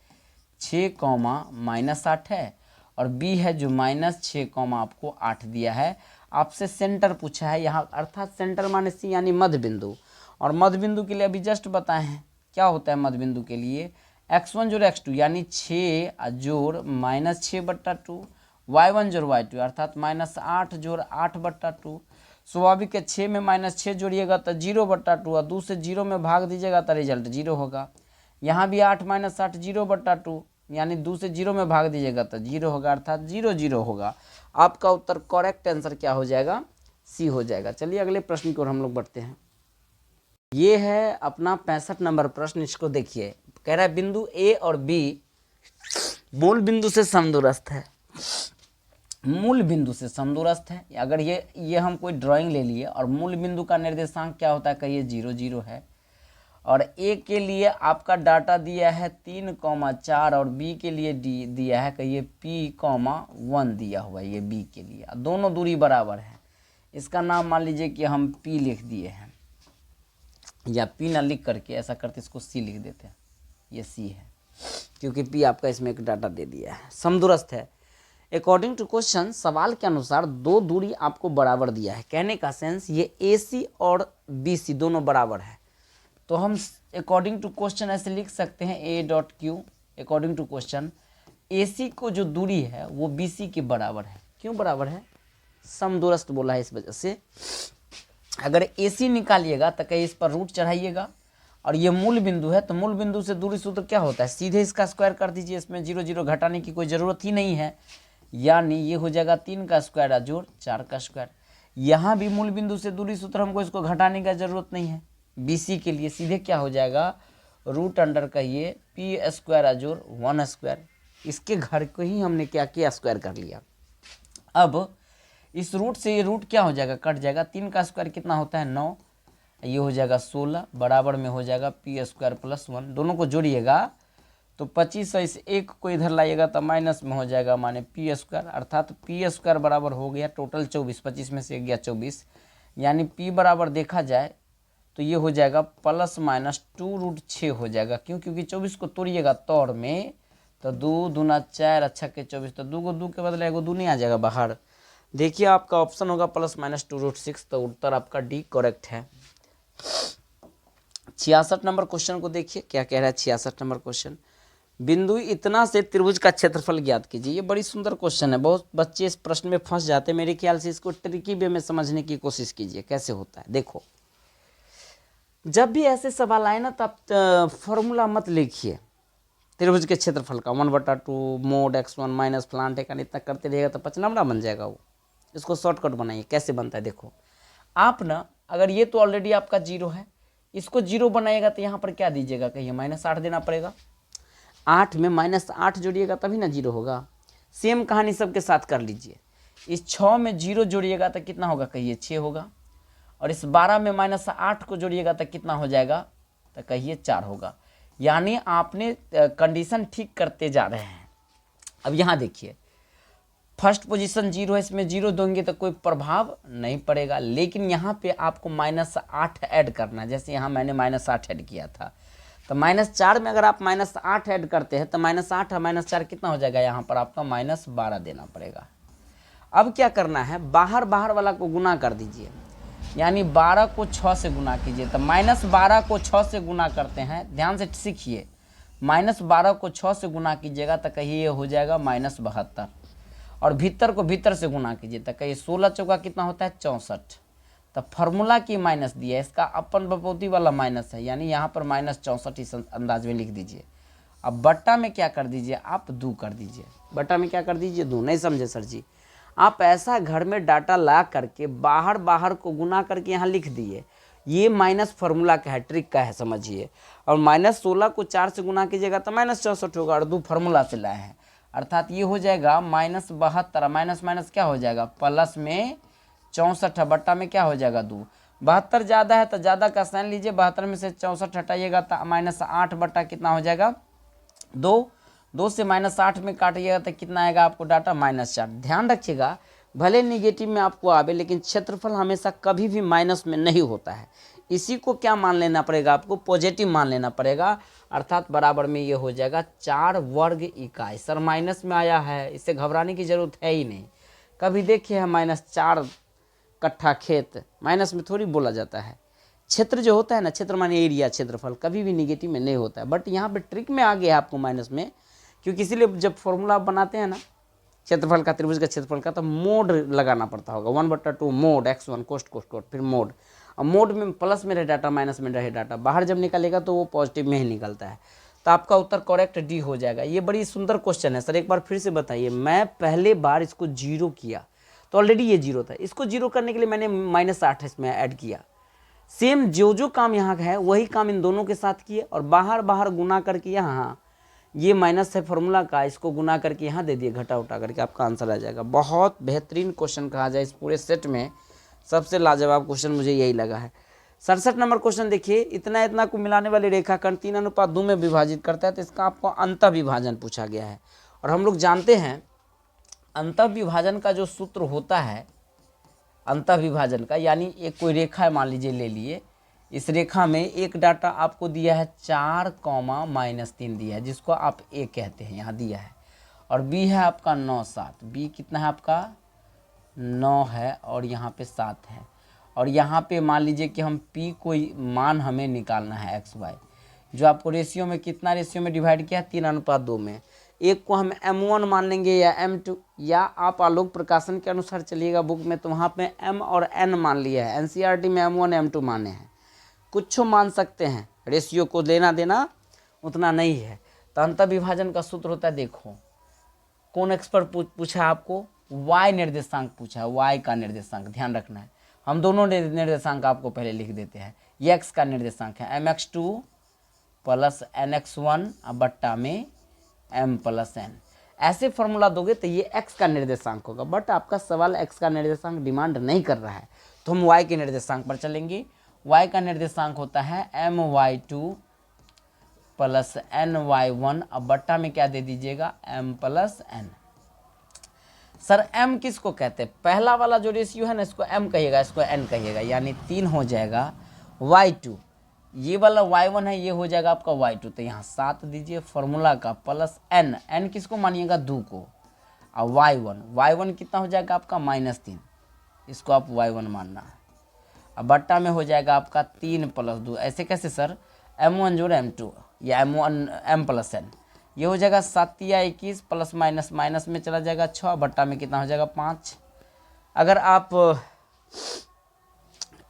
6, -8 है, और b है जो -6, आपको 8 दिया है। आपसे सेंटर पूछा है यहाँ, अर्थात सेंटर माने सी यानी मध्य बिंदु, और मध्य बिंदु के लिए अभी जस्ट बताए हैं क्या होता है मध्य बिंदु के लिए, x1 जोड़ x2 यानी 6 जोड़ -6 बट्टा 2, y1 जोड़ y2 अर्थात -8 जोड़ 8 बट्टा 2। स्वाभाविक है 6 में -6 जोड़िएगा तो 0 बट्टा 2, और 2 से 0 में भाग दीजिएगा तो रिजल्ट 0 होगा। यहाँ भी 8 -8 0 बट्टा 2, यानी 2 से 0 में भाग दीजिएगा तो 0 होगा, अर्थात 0 0 होगा। आपका उत्तर करेक्ट आंसर क्या हो जाएगा, सी हो जाएगा। चलिए अगले प्रश्न की ओर हम लोग बढ़ते हैं। ये है अपना 65 नंबर प्रश्न, इसको देखिए। कह रहा है बिंदु ए और बी मूल बिंदु से समदूरस्थ है, मूल बिंदु से समदूरस्थ है। अगर ये हम कोई ड्राइंग ले लिए और मूल बिंदु का निर्देशांक क्या होता है कहिए 0 0 है, और ए के लिए आपका डाटा दिया है 3,4 और बी के लिए दिया है कहिए P,1 दिया हुआ है ये बी के लिए। दोनों दूरी बराबर है। इसका नाम मान लीजिए कि हम P लिख दिए हैं, या P ना लिख करके ऐसा करते इसको C लिख देते हैं, ये C है क्योंकि P आपका इसमें एक डाटा दे दिया है, समदूरस्थ है। अकॉर्डिंग टू क्वेश्चन, सवाल के अनुसार दो दूरी आपको बराबर दिया है। कहने का सेंस ये AC और BC दोनों बराबर है, तो हम अकॉर्डिंग टू क्वेश्चन ऐसे लिख सकते हैं A.Q according to question AC को जो दूरी है वो BC के बराबर है। क्यों बराबर है? समदूरस्थ बोला है इस वजह से। अगर AC निकालिएगा तो कहीं इस पर रूट चढ़ाइएगा, और ये मूल बिंदु है तो मूल बिंदु से दूरी सूत्र क्या होता है, सीधे इसका स्क्वायर कर दीजिए, इसमें 0 0 घटाने की कोई ज़रूरत ही नहीं है, यानी ये हो जाएगा 3 का स्क्वायर जोड़ 4 का स्क्वायर। यहाँ भी मूल बिंदु से दूरी सूत्र हमको इसको घटाने का जरूरत नहीं है। BC के लिए सीधे क्या हो जाएगा, रूट अंडर का ये P स्क्वायर जोड़ 1 स्क्वायर, इसके घर को ही हमने क्या किया, स्क्वायर कर लिया। अब इस रूट से ये रूट क्या हो जाएगा, कट जाएगा। 3 का स्क्वायर कितना होता है, 9, ये हो जाएगा 16, बराबर में हो जाएगा P स्क्वायर प्लस 1, दोनों को जोड़िएगा तो 25 इस एक को इधर लाइएगा तो माइनस में हो जाएगा माने P स्क्वायर, अर्थात P स्क्वायर बराबर हो गया टोटल 24, 25 में से गया 24, यानी P बराबर देखा जाए तो ये हो जाएगा प्लस माइनस 2√6 हो जाएगा। क्यों? क्योंकि 24 को तोड़िएगा तौर में तो 2 दूना 4 अच्छा के 24, तो 2 को 2 के बदले 1 2 नहीं आ जाएगा बाहर। देखिए आपका ऑप्शन होगा प्लस माइनस 2√6, तो उत्तर आपका डी करेक्ट है। 66 नंबर क्वेश्चन को देखिए क्या कह रहा है। 66 नंबर क्वेश्चन, बिंदु इतना से त्रिभुज का क्षेत्रफल ज्ञात कीजिए। ये बड़ी सुंदर क्वेश्चन है, बहुत बच्चे इस प्रश्न में फंस जाते हैं। मेरे ख्याल से इसको ट्रिकी वे में समझने की कोशिश कीजिए कैसे होता है। देखो, जब भी ऐसे सवाल आए ना तब फॉर्मूला मत लिखिए त्रिभुज के क्षेत्रफल का 1/2 मोड x1 माइनस फलान ठेकान, इतना करते रहेगा तो 5 नंबर बन जाएगा वो। इसको शॉर्टकट बनाइए, कैसे बनता है देखो। आप ना अगर ये तो ऑलरेडी आपका 0 है, इसको 0 बनाइएगा तो यहाँ पर क्या दीजिएगा, कहिए -8 देना पड़ेगा। 8 में -8 जोड़िएगा तभी ना 0 होगा। सेम कहानी सबके साथ कर लीजिए। इस 6 में 0 जोड़िएगा तो कितना होगा, कहिए 6 होगा। और इस 12 में -8 को जोड़िएगा तो कितना हो जाएगा, तो कहिए 4 होगा। यानी आपने कंडीशन ठीक करते जा रहे हैं। अब यहाँ देखिए, फर्स्ट पोजीशन 0 है, इसमें 0 दोगे तो कोई प्रभाव नहीं पड़ेगा, लेकिन यहाँ पे आपको -8 ऐड करना है। जैसे यहाँ मैंने -8 ऐड किया था, तो -4 में अगर आप -8 ऐड करते हैं तो -8 और -4 कितना हो जाएगा, यहाँ पर आपका -12 देना पड़ेगा। अब क्या करना है, बाहर बाहर वाला को गुना कर दीजिए, यानी 12 को 6 से गुना कीजिए। तो -12 को 6 से गुना करते हैं, ध्यान से सीखिए। -12 को 6 से गुना कीजिएगा तो कहिए ये हो जाएगा -72, और भीतर को भीतर से गुना कीजिए तो कहिए 16 चौका कितना होता है, 64। तो फार्मूला की माइनस दिया है, इसका अपन बपोती वाला माइनस है, यानी यहाँ पर -64 इस अंदाज में लिख दीजिए। अब बट्टा में क्या कर दीजिए, आप 2 कर दीजिए। बट्टा में क्या कर दीजिए, 2। नहीं समझे सर जी? आप ऐसा घर में डाटा ला करके बाहर बाहर को गुना करके यहाँ लिख दिए, ये माइनस फार्मूला का है, ट्रिक का है, समझिए। और -16 को 4 से गुना कीजिएगा तो -64 होगा, और 2 फार्मूला से लाए हैं, अर्थात ये हो जाएगा -72। माइनस माइनस क्या हो जाएगा, प्लस में 64, बट्टा में क्या हो जाएगा 2। 72 ज़्यादा है तो ज़्यादा का साइन लीजिए, 72 में से 64 हटाइएगा तो -8 बट्टा कितना हो जाएगा, 2। 2 से -8 में काटिएगा तो कितना आएगा आपको डाटा, -4। ध्यान रखिएगा, भले निगेटिव में आपको आवे, लेकिन क्षेत्रफल हमेशा कभी भी माइनस में नहीं होता है। इसी को क्या मान लेना पड़ेगा आपको, पॉजिटिव मान लेना पड़ेगा, अर्थात बराबर में ये हो जाएगा 4 वर्ग इकाई। सर माइनस में आया है, इससे घबराने की जरूरत है ही नहीं। कभी देखिए है -4 कट्ठा खेत, माइनस में थोड़ी बोला जाता है। क्षेत्र जो होता है ना, क्षेत्र माने एरिया, क्षेत्रफल कभी भी निगेटिव में नहीं होता है। बट यहाँ पे ट्रिक में आ गया है आपको माइनस में, क्योंकि इसीलिए जब फॉर्मूला आप बनाते हैं ना क्षेत्रफल का, त्रिभुज का क्षेत्रफल का, तो मोड लगाना पड़ता होगा, 1/2 मोड x1 कोष्ट कोष्ट कोष्ट, फिर मोड। और मोड में प्लस में रहे डाटा, माइनस में रहे डाटा, बाहर जब निकलेगा तो वो पॉजिटिव में ही निकलता है। तो आपका उत्तर करेक्ट डी हो जाएगा। ये बड़ी सुंदर क्वेश्चन है सर, एक बार फिर से बताइए। मैं पहले बार इसको 0 किया तो ऑलरेडी ये 0 था, इसको 0 करने के लिए मैंने -8 इसमें ऐड किया। सेम जो काम यहाँ है वही काम इन दोनों के साथ किए, और बाहर बाहर गुना करके यहाँ ये माइनस है फॉर्मूला का, इसको गुना करके यहाँ दे दिए, घटा उठा करके आपका आंसर आ जाएगा। बहुत बेहतरीन क्वेश्चन कहा जाए, इस पूरे सेट में सबसे लाजवाब क्वेश्चन मुझे यही लगा है। 67 नंबर क्वेश्चन देखिए, इतना इतना को मिलाने वाली रेखाखंड 3:2 में विभाजित करता है, तो इसका आपको अंतः विभाजन पूछा गया है। और हम लोग जानते हैं अंतः विभाजन का जो सूत्र होता है, अंतः विभाजन का, यानी एक कोई रेखा है, मान लीजिए ले लिए, इस रेखा में एक डाटा आपको दिया है 4,-3 दिया है, जिसको आप ए कहते हैं, यहाँ दिया है, और बी है आपका 9, 7, बी कितना है आपका 9 है, और यहाँ पे 7 है, और यहाँ पे मान लीजिए कि हम पी कोई मान हमें निकालना है एक्स वाई, जो आपको रेशियो में कितना रेशियो में डिवाइड किया है 3:2 में। एक को हम m1 मान लेंगे या m2, या आप आलोक प्रकाशन के अनुसार चलिएगा बुक में, तो वहाँ पे m और n मान लिया है, NCERT में m1 m2 माने हैं, कुछ मान सकते हैं, रेशियो को लेना देना उतना नहीं है। तो अंतः विभाजन का सूत्र होता है, देखो कौन एक्सपर्ट पूछा आपको, y निर्देशांक पूछा है, y का निर्देशांक ध्यान रखना है, हम दोनों निर्देशांक आपको पहले लिख देते हैं। ये x का निर्देशांक है mx2 प्लस nx1 बट्टा में m प्लस n, ऐसे फॉर्मूला दोगे तो ये x का निर्देशांक होगा। बट आपका सवाल x का निर्देशांक डिमांड नहीं कर रहा है, तो हम y के निर्देशांक पर चलेंगे। y का निर्देशांक होता है my2 प्लस ny1, अब बट्टा में क्या दे दीजिएगा m plus n। Sir m किसको कहते हैं, पहला वाला जो रेशियो है ना, इसको m कहिएगा, इसको n कहिएगा, यानी 3 हो जाएगा y2, ये वाला y1 है, ये हो जाएगा आपका y2, तो यहाँ 7 दीजिए फॉर्मूला का, प्लस n किसको मानिएगा 2 को, और y1 कितना हो जाएगा आपका -3, इसको आप y1 मानना है, अब बट्टा में हो जाएगा आपका 3 + 2, ऐसे कैसे सर, m1 जोड़ m2 या m प्लस n, ये हो जाएगा 7 या 21, प्लस माइनस माइनस में चला जाएगा 6, बट्टा में कितना हो जाएगा 5। अगर आप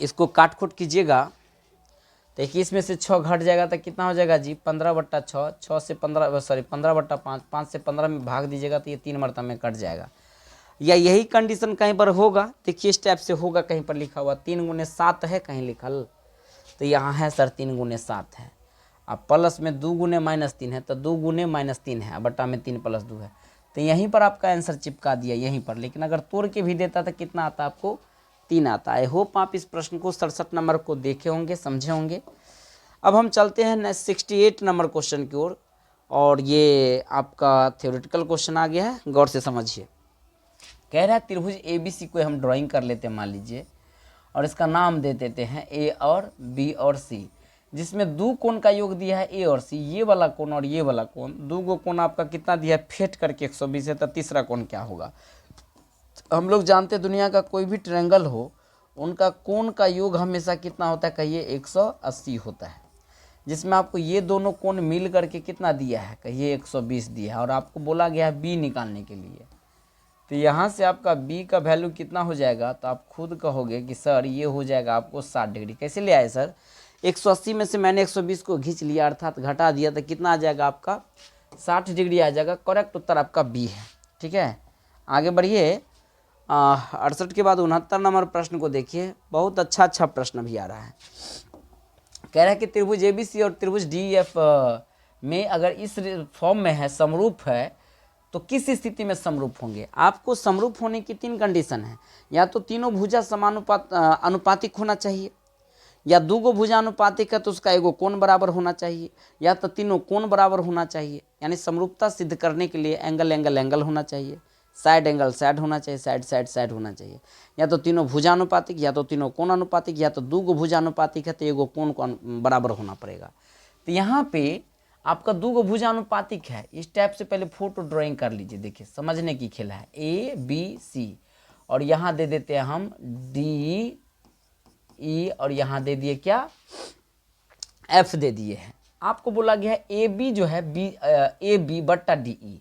इसको काट खोट कीजिएगा तो 21 में से 6 घट जाएगा तो कितना हो जाएगा जी 15/6, 6 से 15/5, 5 से 15 में भाग दीजिएगा तो ये 3 मरतबा में कट जाएगा। या यही कंडीशन कहीं पर होगा, देखिए इस टाइप से होगा, कहीं पर लिखा हुआ 3 × 7 है कहीं लिखल, तो यहाँ है सर 3 × 7 है, अब प्लस में 2 × -3 है, तो 2 × -3 है, बट्टा में 3 + 2 है, तो यहीं पर आपका आंसर चिपका दिया यहीं पर। लेकिन अगर तोड़ के भी देता तो कितना आता आपको 3 आता। आई होप आप इस प्रश्न को 67 नंबर को देखे होंगे, समझे होंगे। अब हम चलते हैं 68 नंबर क्वेश्चन की ओर, और ये आपका थ्योरेटिकल क्वेश्चन आ गया है, गौर से समझिए। कह रहा है त्रिभुज ABC को हम ड्राइंग कर लेते हैं मान लीजिए, और इसका नाम दे देते हैं A और B और C, जिसमें 2 कोण का योग दिया है A और C, ये वाला कोण और ये वाला कोण, 2 गो कोण आपका कितना दिया है फेट करके 120 है, तो तीसरा कोण क्या होगा। हम लोग जानते हैं दुनिया का कोई भी ट्रायंगल हो, उनका कोण का योग हमेशा कितना होता है, कहिए 180 होता है, जिसमें आपको ये दोनों कोण मिल करके कितना दिया है, कहिए 120 दिया है, और आपको बोला गया है B निकालने के लिए। तो यहाँ से आपका B का वैल्यू कितना हो जाएगा, तो आप खुद कहोगे कि सर ये हो जाएगा आपको 60 डिग्री। कैसे ले आए सर, 180 में से मैंने 120 को खींच लिया, अर्थात घटा दिया, तो कितना आ जाएगा आपका 60 डिग्री आ जाएगा। करेक्ट उत्तर आपका B है। ठीक है, आगे बढ़िए। 68 के बाद 69 नंबर प्रश्न को देखिए, बहुत अच्छा प्रश्न भी आ रहा है। कह रहा है कि त्रिभुज ABC और त्रिभुज DEF में अगर इस फॉर्म में है, समरूप है, तो किस स्थिति में समरूप होंगे। आपको समरूप होने की 3 कंडीशन है, या तो तीनों भुजा अनुपातिक होना चाहिए, या 2 गो भुजा अनुपातिक है तो उसका एगो कोण बराबर होना चाहिए, या तो तीनों कोण बराबर होना चाहिए। यानी समरूपता सिद्ध करने के लिए एंगल होना चाहिए, साइड एंगल साइड होना चाहिए, साइड होना चाहिए, या तो तीनों भुजा अनुपातिक, या तो तीनों कोण अनुपातिक, या तो 2 गो भुजा अनुपातिक है तो एगो कोण को बराबर होना पड़ेगा। तो यहाँ पे आपका 2 गो भुजा अनुपातिक है, इस टाइप से पहले फोटो ड्राइंग कर लीजिए। देखिए समझने की खेल है, ABC, और यहाँ दे देते हैं हम DE, और यहाँ दे दिए क्या F दे दिए हैं। आपको बोला गया है AB जो है AB बट्टा DE,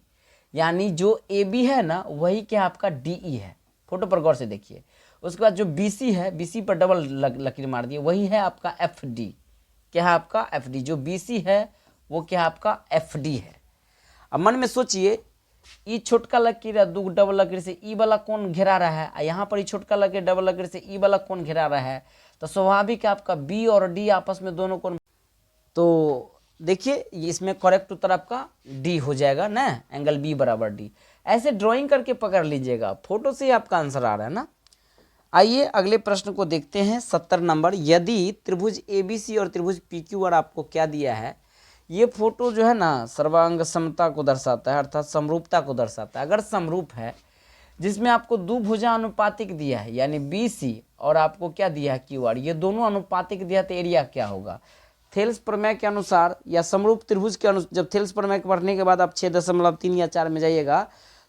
यानी जो AB है ना वही क्या आपका DE है। फोटो पर गौर से देखिए। उसके बाद जो BC है, BC पर डबल लकीर मार दिए, वही है आपका FD। क्या है आपका FD, जो BC है वो क्या आपका FD है। अब मन में सोचिए, ई छोटका लकीर है, 2 डबल लकीर से ई वाला कोण घेरा रहा है, यहाँ पर ई छोटका लकीर डबल लकीर से ई वाला कोण घेरा रहा है, तो स्वाभाविक है आपका B और D आपस में दोनों कोण, तो देखिए इसमें करेक्ट उत्तर आपका D हो जाएगा ना, एंगल B = D। ऐसे ड्राइंग करके पकड़ लीजिएगा, फोटो से ही आपका आंसर आ रहा है ना। आइए अगले प्रश्न को देखते हैं 70 नंबर। यदि त्रिभुज ABC और त्रिभुज PQR आपको क्या दिया है, ये फोटो जो है ना सर्वांग समता को दर्शाता है, अर्थात समरूपता को दर्शाता है। अगर समरूप है जिसमें आपको दो भुजा अनुपातिक दिया है यानी BC और आपको क्या दिया है QR, ये दोनों अनुपातिक दिया तो एरिया क्या होगा। थेल्स प्रमेय के अनुसार या समरूप त्रिभुज के अनुसार, जब थेल्स प्रमेय पढ़ने के बाद आप 6.3 या 4 में जाइएगा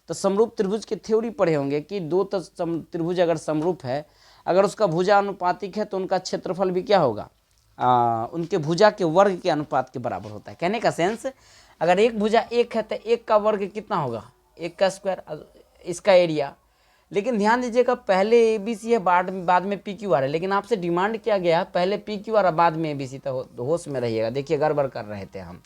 तो समरूप त्रिभुज की थ्योरी पढ़े होंगे कि दो त्रिभुज अगर समरूप है, अगर उसका भुजा अनुपातिक है तो उनका क्षेत्रफल भी क्या होगा, उनके भुजा के वर्ग के अनुपात के बराबर होता है। कहने का सेंस, अगर एक भुजा 1 है तो 1 का वर्ग कितना होगा, 1 का स्क्वायर, इसका एरिया। लेकिन ध्यान दीजिएगा पहले ABC है बाद में PQR है, लेकिन आपसे डिमांड किया गया पहले PQR और बाद में ABC, तो होश में रहिएगा। देखिए गड़बड़ कर रहे थे हम,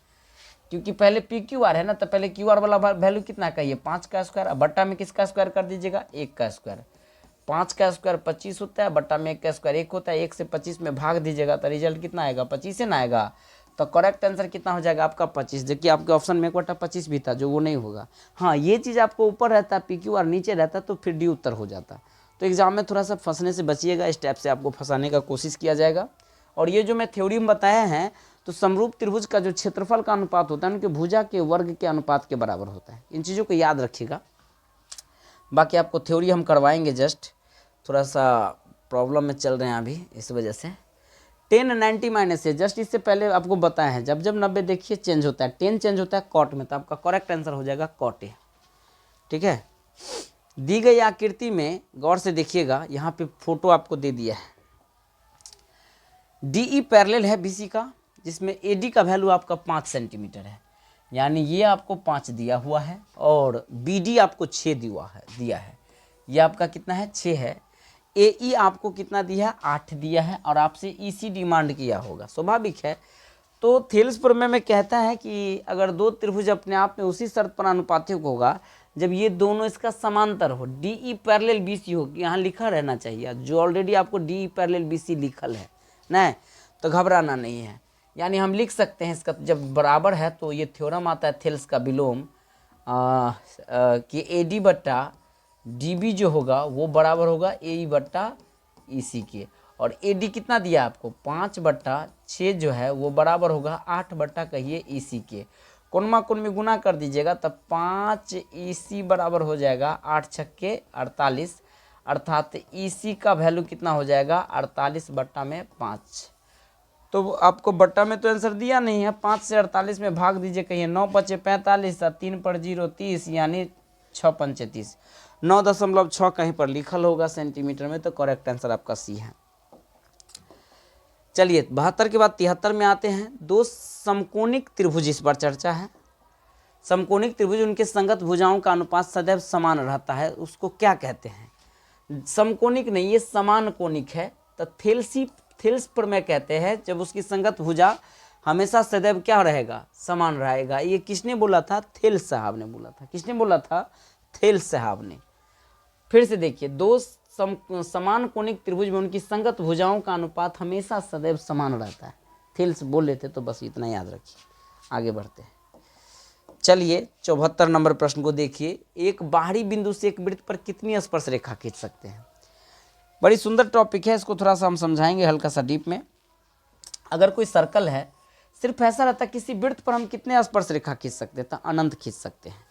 क्योंकि पहले PQR है ना, तो पहले QR वाला वैल्यू कितना का, ये 5 का स्क्वायर, बट्टा में किसका स्क्वायर कर दीजिएगा, 1 का स्क्वायर। 5 का स्क्वायर 25 होता है, बट्टा में 1 का स्क्वायर 1 होता है, 1 से 25 में भाग दीजिएगा तो रिजल्ट कितना आएगा, 25 से ना आएगा। तो करेक्ट आंसर कितना हो जाएगा आपका 25। देखिए आपके ऑप्शन में 1/25 भी था जो वो नहीं होगा। हाँ, ये चीज़ आपको ऊपर रहता, PQR नीचे रहता तो फिर D उत्तर हो जाता। तो एग्जाम में थोड़ा सा फंसने से बचिएगा, इस टाइप से आपको फंसाने का कोशिश किया जाएगा। और ये जो मैं थ्योरी में बताया है, तो समरूप त्रिभुज का जो क्षेत्रफल का अनुपात होता है उनके भुजा के वर्ग के अनुपात के बराबर होता है। इन चीज़ों को याद रखिएगा। बाकी आपको थ्योरी हम करवाएंगे, जस्ट थोड़ा सा प्रॉब्लम में चल रहे हैं अभी, इस वजह से। 10 90 माइनस है, जस्ट इससे पहले आपको बताया है, जब 90 देखिए चेंज होता है, 10 चेंज होता है कॉट में, तो आपका करेक्ट आंसर हो जाएगा कॉट ए। ठीक है, दी गई आकृति में गौर से देखिएगा, यहाँ पे फोटो आपको दे दिया है। DE पैरेलल है BC का, जिसमें AD का वैल्यू आपका 5 सेंटीमीटर है, यानी ये आपको 5 दिया हुआ है, और BD आपको 6 दिया है। ये आपका कितना है, 6 है। AE आपको कितना दिया है, 8 दिया है, और आपसे EC डिमांड किया होगा, स्वाभाविक है। तो थेल्स प्रमेय में कहता है कि अगर दो त्रिभुज अपने आप में उसी शर्त पर अनुपातिक होगा जब ये दोनों इसका समांतर हो, DE पैरेलल BC हो, यहाँ लिखा रहना चाहिए, जो ऑलरेडी आपको DE पैरेलल BC लिखल है ना, तो घबराना नहीं है। यानी हम लिख सकते हैं इसका जब बराबर है तो ये थ्योरम आता है थेल्स का विलोम कि AD बट्टा DB जो होगा वो बराबर होगा AE बट्टा EC के, और AD कितना दिया आपको 5/6 जो है वो बराबर होगा 8 कहिए EC के। कोनमा कोन में गुना कर दीजिएगा तब 5 EC बराबर हो जाएगा 8 छक्के 48, अर्थात EC का वैल्यू कितना हो जाएगा 48/5। तो आपको बट्टा में तो आंसर दिया नहीं है, 5 से 48 में भाग दीजिए, कहिए 9 × 5 = 45 और 3 × 0 = 30, यानी 6 × 5 = 30, 9.6 कहीं पर लिखल होगा सेंटीमीटर में, तो करेक्ट आंसर आपका C है। चलिए 72 के बाद 73 में आते हैं। दो समकोणिक त्रिभुज, इस पर चर्चा है। समकोणिक त्रिभुज उनके संगत भुजाओं का अनुपात सदैव समान रहता है, उसको क्या कहते हैं, समकोणिक नहीं, ये समान कोणिक है, तो थेल्स प्रमेय कहते हैं जब उसकी संगत भुजा हमेशा सदैव क्या रहेगा, समान रहेगा। ये किसने बोला था, थेल्स साहब ने बोला था। किसने बोला था, थेल्स साहब ने। फिर से देखिए, दो समान कोणिक त्रिभुज में उनकी संगत भुजाओं का अनुपात हमेशा सदैव समान रहता है, थेल्स बोल लेते, तो बस इतना याद रखिए। आगे बढ़ते हैं। चलिए 74 नंबर प्रश्न को देखिए। एक बाहरी बिंदु से एक वृत्त पर कितनी स्पर्श रेखा खींच सकते हैं। बड़ी सुंदर टॉपिक है, इसको थोड़ा सा हम समझाएंगे हल्का सा डीप में। अगर कोई सर्कल है, सिर्फ ऐसा रहता है किसी वृत्त पर हम कितने स्पर्श रेखा खींच सकते हैं, तो अनंत खींच सकते हैं।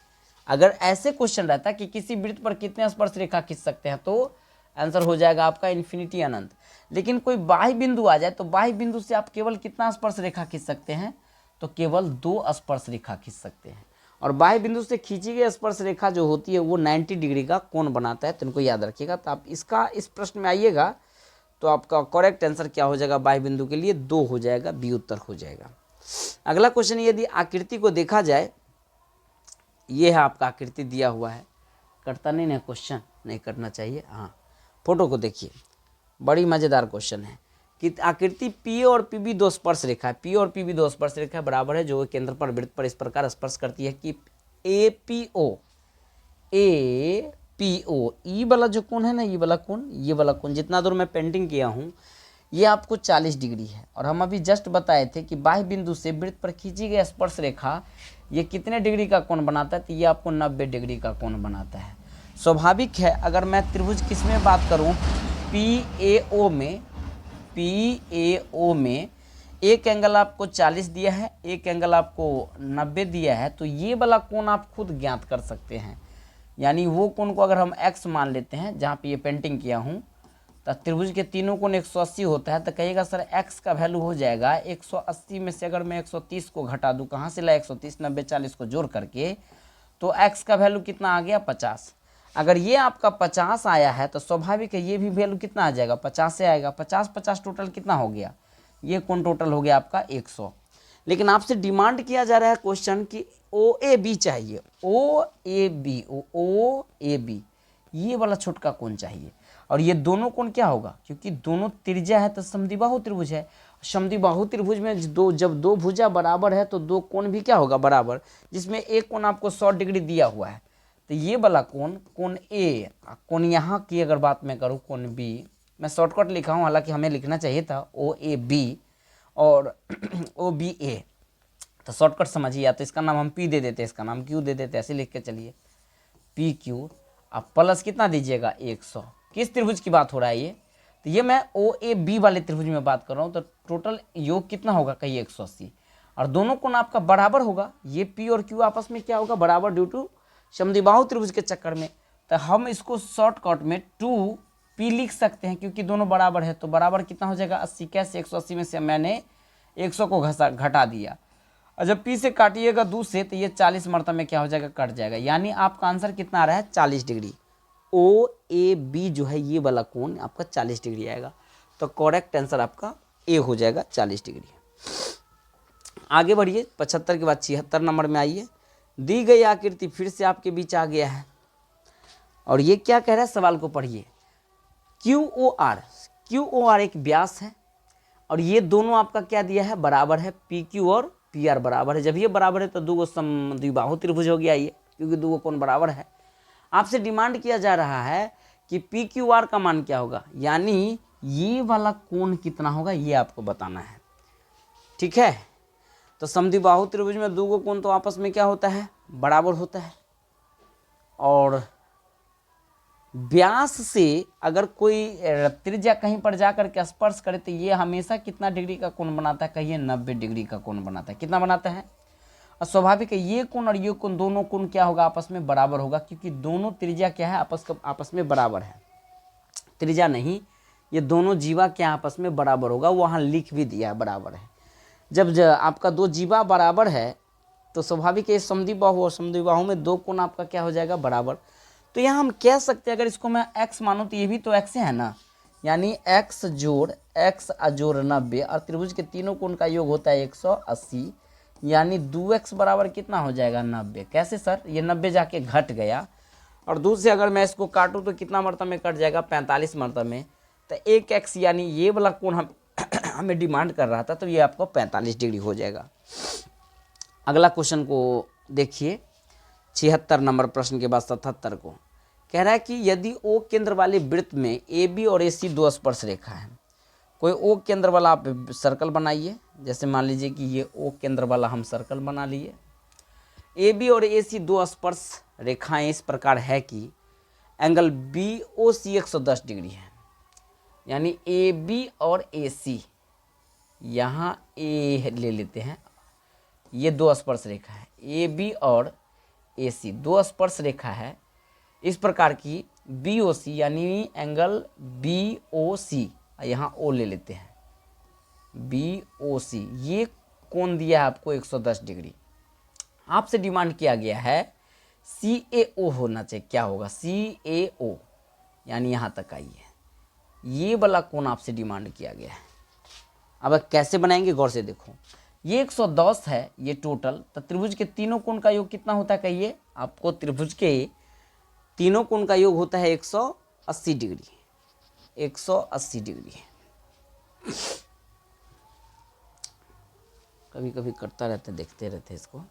अगर ऐसे क्वेश्चन रहता है कि किसी वृत्त पर कितने स्पर्श रेखा खींच सकते हैं, तो आंसर हो जाएगा आपका इन्फिनिटी, अनंत। लेकिन कोई बाह्य बिंदु आ जाए तो बाह्य बिंदु से आप केवल कितना स्पर्श रेखा खींच सकते हैं, तो केवल 2 स्पर्श रेखा खींच सकते हैं। और बाह्य बिंदु से खींची गई स्पर्श रेखा जो होती है वो 90 डिग्री का कोण बनाता है, तो इनको याद रखिएगा। तो आप इसका इस प्रश्न में आइएगा तो आपका करेक्ट आंसर क्या हो जाएगा, बाह्य बिंदु के लिए 2 हो जाएगा, बी उत्तर हो जाएगा। अगला क्वेश्चन, यदि आकृति को देखा जाए, ये है आपका आकृति दिया हुआ है, कटता नहीं ना क्वेश्चन, नहीं करना चाहिए। हाँ, फोटो को देखिए, बड़ी मज़ेदार क्वेश्चन है कि आकृति PA और PB 2 स्पर्श रेखा है, P और PB 2 स्पर्श रेखा बराबर है, जो केंद्र पर वृत्त पर इस प्रकार स्पर्श करती है कि APO ई वाला जो कोण है ना, ये वाला कोण जितना दूर मैं पेंटिंग किया हूँ ये आपको 40 डिग्री है। और हम अभी जस्ट बताए थे कि बाह्य बिंदु से वृत्त पर खींची गई स्पर्श रेखा ये कितने डिग्री का कोण बनाता है, तो ये आपको 90 डिग्री का कोण बनाता है। स्वाभाविक है, अगर मैं त्रिभुज किस में बात करूं, PAO में एक एंगल आपको 40 दिया है, एक एंगल आपको 90 दिया है, तो ये वाला कोण आप खुद ज्ञात कर सकते हैं। यानी वो कोण को अगर हम x मान लेते हैं, जहाँ पे ये पेंटिंग किया हूँ, तो त्रिभुज के तीनों कोण 180 होता है, तो कहिएगा सर x का वैल्यू हो जाएगा 180 में से अगर मैं 130 को घटा दूँ, कहाँ से ला 130, 90, 40 को जोड़ करके, तो x का वैल्यू कितना आ गया 50। अगर ये आपका 50 आया है तो स्वाभाविक है ये भी वैल्यू कितना आ जाएगा 50 से आएगा। 50 50 टोटल कितना हो गया, ये कोण टोटल हो गया आपका 100। लेकिन आपसे डिमांड किया जा रहा है क्वेश्चन कि OAB चाहिए, OAB ये वाला छोटका कोण चाहिए। और ये दोनों कोण क्या होगा, क्योंकि दोनों त्रिज्या है तो समद्विबाहु त्रिभुज है। समद्विबाहु त्रिभुज में जब दो भुजा बराबर है तो दो कोण भी क्या होगा बराबर, जिसमें एक कोण आपको 100 डिग्री दिया हुआ है, तो ये वाला कोण ए, कोण यहाँ की अगर बात मैं करूँ कोण बी, मैं शॉर्टकट लिखा हूँ, हालांकि हमें लिखना चाहिए था OAB और OBA, तो शॉर्टकट समझिए, या तो इसका नाम हम P दे देते, इसका नाम Q दे देते, ऐसे लिख के चलिए PQ। अब प्लस कितना दीजिएगा 100। किस त्रिभुज की बात हो रहा है ये, तो ये मैं OAB वाले त्रिभुज में बात कर रहा हूँ। तो टोटल योग कितना होगा कहिए 180, और दोनों कोण आपका बराबर होगा। ये P और Q आपस में क्या होगा बराबर, ड्यू टू समद्विबाहु त्रिभुज के चक्कर में। तो हम इसको शॉर्टकट में 2P लिख सकते हैं, क्योंकि दोनों बराबर है। तो बराबर कितना हो जाएगा 80, कैसे 180 में से मैंने 100 को घटा दिया, और जब P से काटिएगा 2 से तो ये 40 मरतबा में क्या हो जाएगा कट जाएगा। यानी आपका आंसर कितना आ रहा है 40 डिग्री। OAB जो है ये वाला कोण आपका 40 डिग्री आएगा। तो करेक्ट आंसर आपका A हो जाएगा 40 डिग्री। आगे बढ़िए, 75 के बाद 76 नंबर में आइए। दी गई आकृति फिर से आपके बीच आ गया है, और ये क्या कह रहा है, सवाल को पढ़िए। QOR एक व्यास है, और ये दोनों आपका क्या दिया है बराबर है, PQ और PR बराबर है। जब ये बराबर है तो दो समद्विबाहु त्रिभुज हो गया ये, क्योंकि दो कोण बराबर है। आपसे डिमांड किया जा रहा है कि PQR का मान क्या होगा, यानी ये वाला कोण कितना होगा ये आपको बताना है, ठीक है। तो समद्विबाहु त्रिभुज में दो कोण तो आपस में क्या होता है बराबर होता है, और व्यास से अगर कोई त्रिज्या कहीं पर जाकर के स्पर्श करे तो ये हमेशा कितना डिग्री का कोण बनाता है, कहिए 90 डिग्री का कोण बनाता है। कितना बनाता है, और स्वाभाविक है ये कोण और ये कोण दोनों कोण क्या होगा आपस में बराबर होगा, क्योंकि दोनों त्रिज्या क्या है आपस में बराबर है। त्रिज्या नहीं, ये दोनों जीवा क्या आपस में बराबर होगा, वहाँ लिख भी दिया है बराबर है। जब आपका दो जीवा बराबर है तो स्वाभाविक है समद्विबाहु और समद्विबाहु में दो कोण आपका क्या हो जाएगा बराबर। तो यहाँ हम कह सकते हैं, अगर इसको मैं x मानूँ तो ये भी तो x है ना, यानी x जोड़ x अजोड़ 90, और त्रिभुज के तीनों कोण का योग होता है 180, यानी 2x बराबर कितना हो जाएगा 90। कैसे सर, ये 90 जाके घट गया, और 2 से अगर मैं इसको काटूँ तो कितना मरतबा में कट जाएगा 45 मरतबा में। तो 1x यानी ये वाला कोण हम हमें डिमांड कर रहा था, तो ये आपको 45 डिग्री हो जाएगा। अगला क्वेश्चन को देखिए, 76 नंबर प्रश्न के बाद 77 को कह रहा है कि यदि O केंद्र वाले वृत्त में AB और AC दो स्पर्श रेखा है, कोई O केंद्र वाला आप सर्कल बनाइए। जैसे मान लीजिए कि ये O केंद्र वाला हम सर्कल बना लिए। AB और AC दो स्पर्श रेखाएं इस प्रकार है कि एंगल BOC 110 डिग्री है, यानी AB और AC, यहाँ A ले लेते हैं, ये दो स्पर्श रेखा है, AB और AC दो स्पर्श रेखा है इस प्रकार की BOC, यानी एंगल BOC, यहाँ O ले लेते हैं, BOC ये कोण दिया है आपको 110 डिग्री। आपसे डिमांड किया गया है CAO होना चाहिए। क्या होगा CAO, यानी यहाँ तक आइए, ये वाला कोण आपसे डिमांड किया गया है। अब कैसे बनाएंगे गौर से देखो, ये 110 है ये टोटल, तो त्रिभुज के तीनों कोण का योग कितना होता है कहिए, आपको त्रिभुज के तीनों कोण का योग होता है 180 डिग्री, 180 डिग्री। कभी कभी करता रहता है, देखते रहते हैं इसको।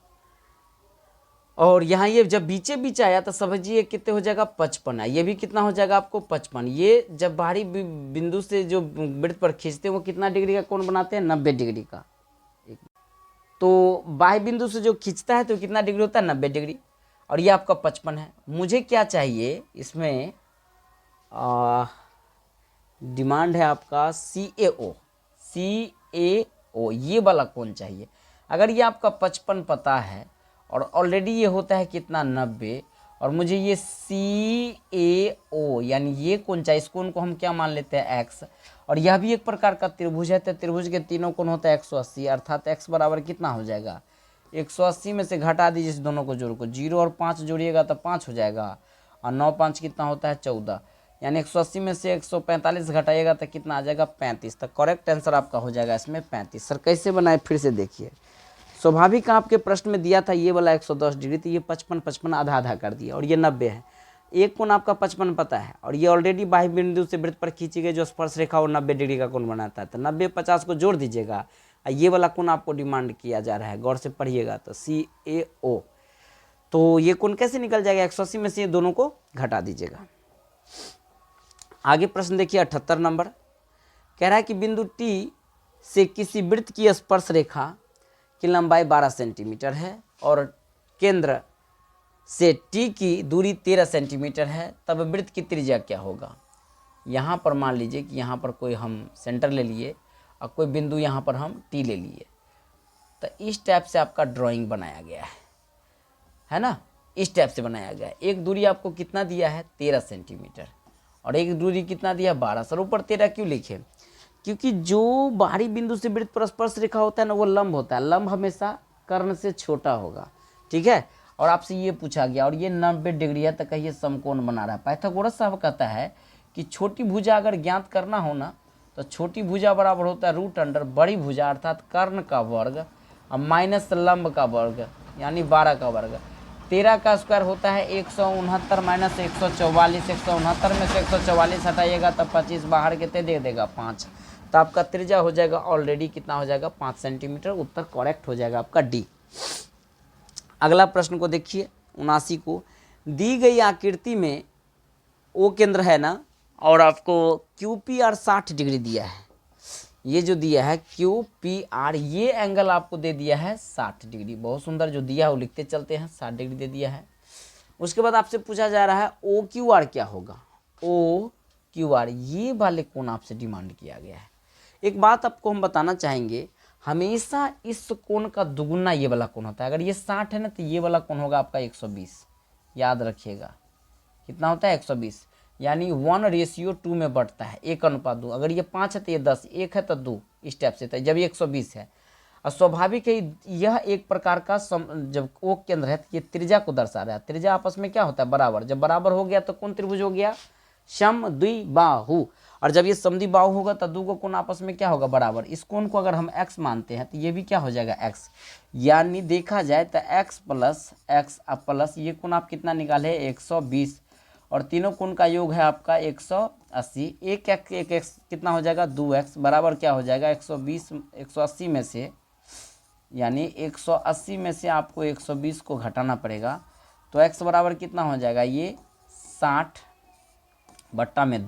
और यहाँ ये जब बीचे बीच आया तो समझिए कितने हो जाएगा 55 है, ये भी कितना हो जाएगा आपको 55। ये जब बाहरी बिंदु से जो वृत्त पर खींचते हैं वो कितना डिग्री का कोण बनाते हैं 90 डिग्री का। तो बाह्य बिंदु से जो खींचता है तो कितना डिग्री होता है 90 डिग्री, और ये आपका 55 है। मुझे क्या चाहिए इसमें, डिमांड है आपका CAO, ये वाला कोण चाहिए। अगर ये आपका 55 पता है और ऑलरेडी ये होता है कितना 90, और मुझे ये CAO यानी ये कोण चाहिए, इस कोण को हम क्या मान लेते हैं x, और यह भी एक प्रकार का त्रिभुज है, तो त्रिभुज के तीनों कोण होता है 180, अर्थात x बराबर कितना हो जाएगा 180 में से घटा दीजिए इस दोनों को जोड़ को, 0 और 5 जोड़िएगा तो 5 हो जाएगा, और 9 5 कितना होता है 14, यानी 180 में से 145 घटाइएगा तो कितना आ जाएगा 35। तो करेक्ट आंसर आपका हो जाएगा इसमें 35। सर कैसे बनाए फिर से देखिए, स्वाभाविक आपके प्रश्न में दिया था ये वाला 110 डिग्री, तो ये 55 आधा आधा कर दिया, और ये 90 है। एक कोण आपका 55 पता है, और ये ऑलरेडी बाह्य बिंदु से वृत्त पर खींची गई जो स्पर्श रेखा वो 90 डिग्री का कोण बनाता है, तो 90 50 को जोड़ दीजिएगा, ये वाला कोण आपको डिमांड किया जा रहा है, गौर से पढ़िएगा। तो CAO, तो ये कोण कैसे निकल जाएगा 180 में से ये दोनों को घटा दीजिएगा। आगे प्रश्न देखिए 78 नंबर, कह रहा है कि बिंदु T से किसी वृत्त की स्पर्श रेखा की लंबाई 12 सेंटीमीटर है और केंद्र से T की दूरी 13 सेंटीमीटर है, तब वृत्त की त्रिज्या क्या होगा। यहाँ पर मान लीजिए कि यहाँ पर कोई हम सेंटर ले लिए और कोई बिंदु यहाँ पर हम T ले लिए, तो इस टाइप से आपका ड्राइंग बनाया गया है ना, इस टाइप से बनाया गया है। एक दूरी आपको कितना दिया है 13 सेंटीमीटर, और एक दूरी कितना दिया 12। सर ऊपर 13 क्यों लिखे, क्योंकि जो बाहरी बिंदु से वृत्त पर स्पर्श रेखा होता है ना वो लंब होता है, लंब हमेशा कर्ण से छोटा होगा, ठीक है। और आपसे ये पूछा गया और ये 90 डिग्री है, तो कहिए समकोण बना रहा है। पाइथागोरस साहब कहता है कि छोटी भुजा अगर ज्ञात करना हो ना, तो छोटी भुजा बराबर होता है √ बड़ी भुजा अर्थात कर्ण का वर्ग और माइनस लंब का वर्ग यानी 12 का वर्ग। 13 का स्क्वायर होता है 169 माइनस 144, 169 में से 144 हटाइएगा तो 25 बाहर के दे देगा 5, तो आपका त्रिज्या हो जाएगा ऑलरेडी कितना हो जाएगा 5 सेंटीमीटर। उत्तर करेक्ट हो जाएगा आपका डी। अगला प्रश्न को देखिए 79 को, दी गई आकृति में ओ केंद्र है ना, और आपको QPR 60 डिग्री दिया है, ये जो दिया है QPR ये एंगल आपको दे दिया है 60 डिग्री। बहुत सुंदर, जो दिया है वो लिखते चलते हैं, 60 डिग्री दे दिया है। उसके बाद आपसे पूछा जा रहा है OQR क्या होगा। OQR ये वाले कोण आपसे डिमांड किया गया है। एक बात आपको हम बताना चाहेंगे, हमेशा इस कोण का दुगुना ये वाला कोण होता है। अगर ये 60 है ना, तो ये वाला कोण होगा आपका 120, याद रखिएगा कितना होता है 120, यानी 1:2 में बढ़ता है, 1:2। अगर ये 5 है तो ये 10, 1 है तो 2, इस टाइप से था जब ये 120 है। और स्वाभाविक है यह एक प्रकार का जब ओ केंद्र है तो ये त्रिज्या को दर्शा रहा है। त्रिज्या आपस में क्या होता है बराबर, जब बराबर हो गया तो कौन त्रिभुज हो गया समद्विबाहु, और जब ये समद्विबाहु होगा तो दो कोण आपस में क्या होगा बराबर। इस कोण को अगर हम x मानते हैं तो ये भी क्या हो जाएगा x, यानी देखा जाए तो x प्लस x प्लस ये कोण आप कितना निकाले 120, और तीनों कोण का योग है आपका 180। एक x कितना हो जाएगा 2x बराबर क्या हो जाएगा 120, 180 में से यानी 180 में से आपको 120 को घटाना पड़ेगा, तो x बराबर कितना हो जाएगा ये 60 बट्टा में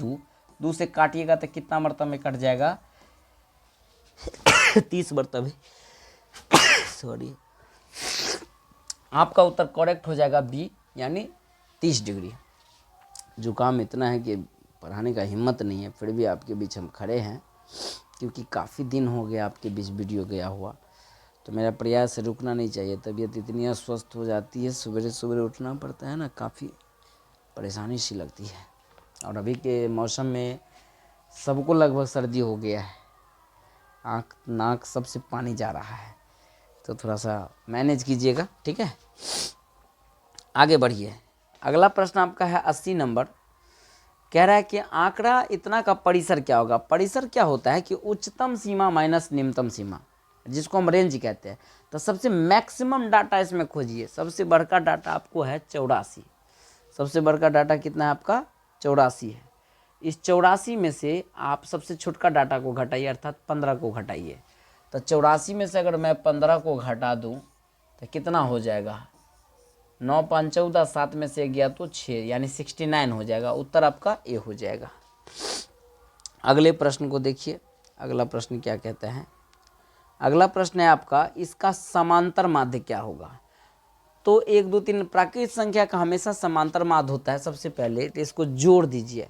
2 से काटिएगा तो कितना मरतबे में कट जाएगा 30 मरतबे सॉरी, आपका उत्तर करेक्ट हो जाएगा बी यानी 30 डिग्री। जुकाम इतना है कि पढ़ाने का हिम्मत नहीं है, फिर भी आपके बीच हम खड़े हैं, क्योंकि काफ़ी दिन हो गया आपके बीच वीडियो गया हुआ, तो मेरा प्रयास रुकना नहीं चाहिए। तबीयत इतनी अस्वस्थ हो जाती है, सवेरे सवेरे उठना पड़ता है ना, काफ़ी परेशानी सी लगती है। और अभी के मौसम में सबको लगभग सर्दी हो गया है, आँख नाक सबसे पानी जा रहा है, तो थोड़ा सा मैनेज कीजिएगा, ठीक है। आगे बढ़िए, अगला प्रश्न आपका है 80 नंबर, कह रहा है कि आंकड़ा इतना का परिसर क्या होगा। परिसर क्या होता है कि उच्चतम सीमा माइनस निम्नतम सीमा, जिसको हम रेंज कहते हैं। तो सबसे मैक्सिमम डाटा इसमें खोजिए। सबसे बड़का डाटा आपको है 84, सबसे बड़का डाटा कितना है आपका 84 है। इस 84 में से आप सबसे छोटका डाटा को घटाइए, अर्थात 15 को घटाइए। तो 84 में से अगर मैं 15 को घटा दूं तो कितना हो जाएगा 9 5 14, 7 में से गया तो 6 यानी 69 हो जाएगा। उत्तर आपका ए हो जाएगा। अगले प्रश्न को देखिए, अगला प्रश्न क्या कहता है। अगला प्रश्न है आपका, इसका समांतर माध्य क्या होगा। तो 1 2 3 प्राकृत संख्या का हमेशा समांतर माध्य होता है। सबसे पहले तो इसको जोड़ दीजिए,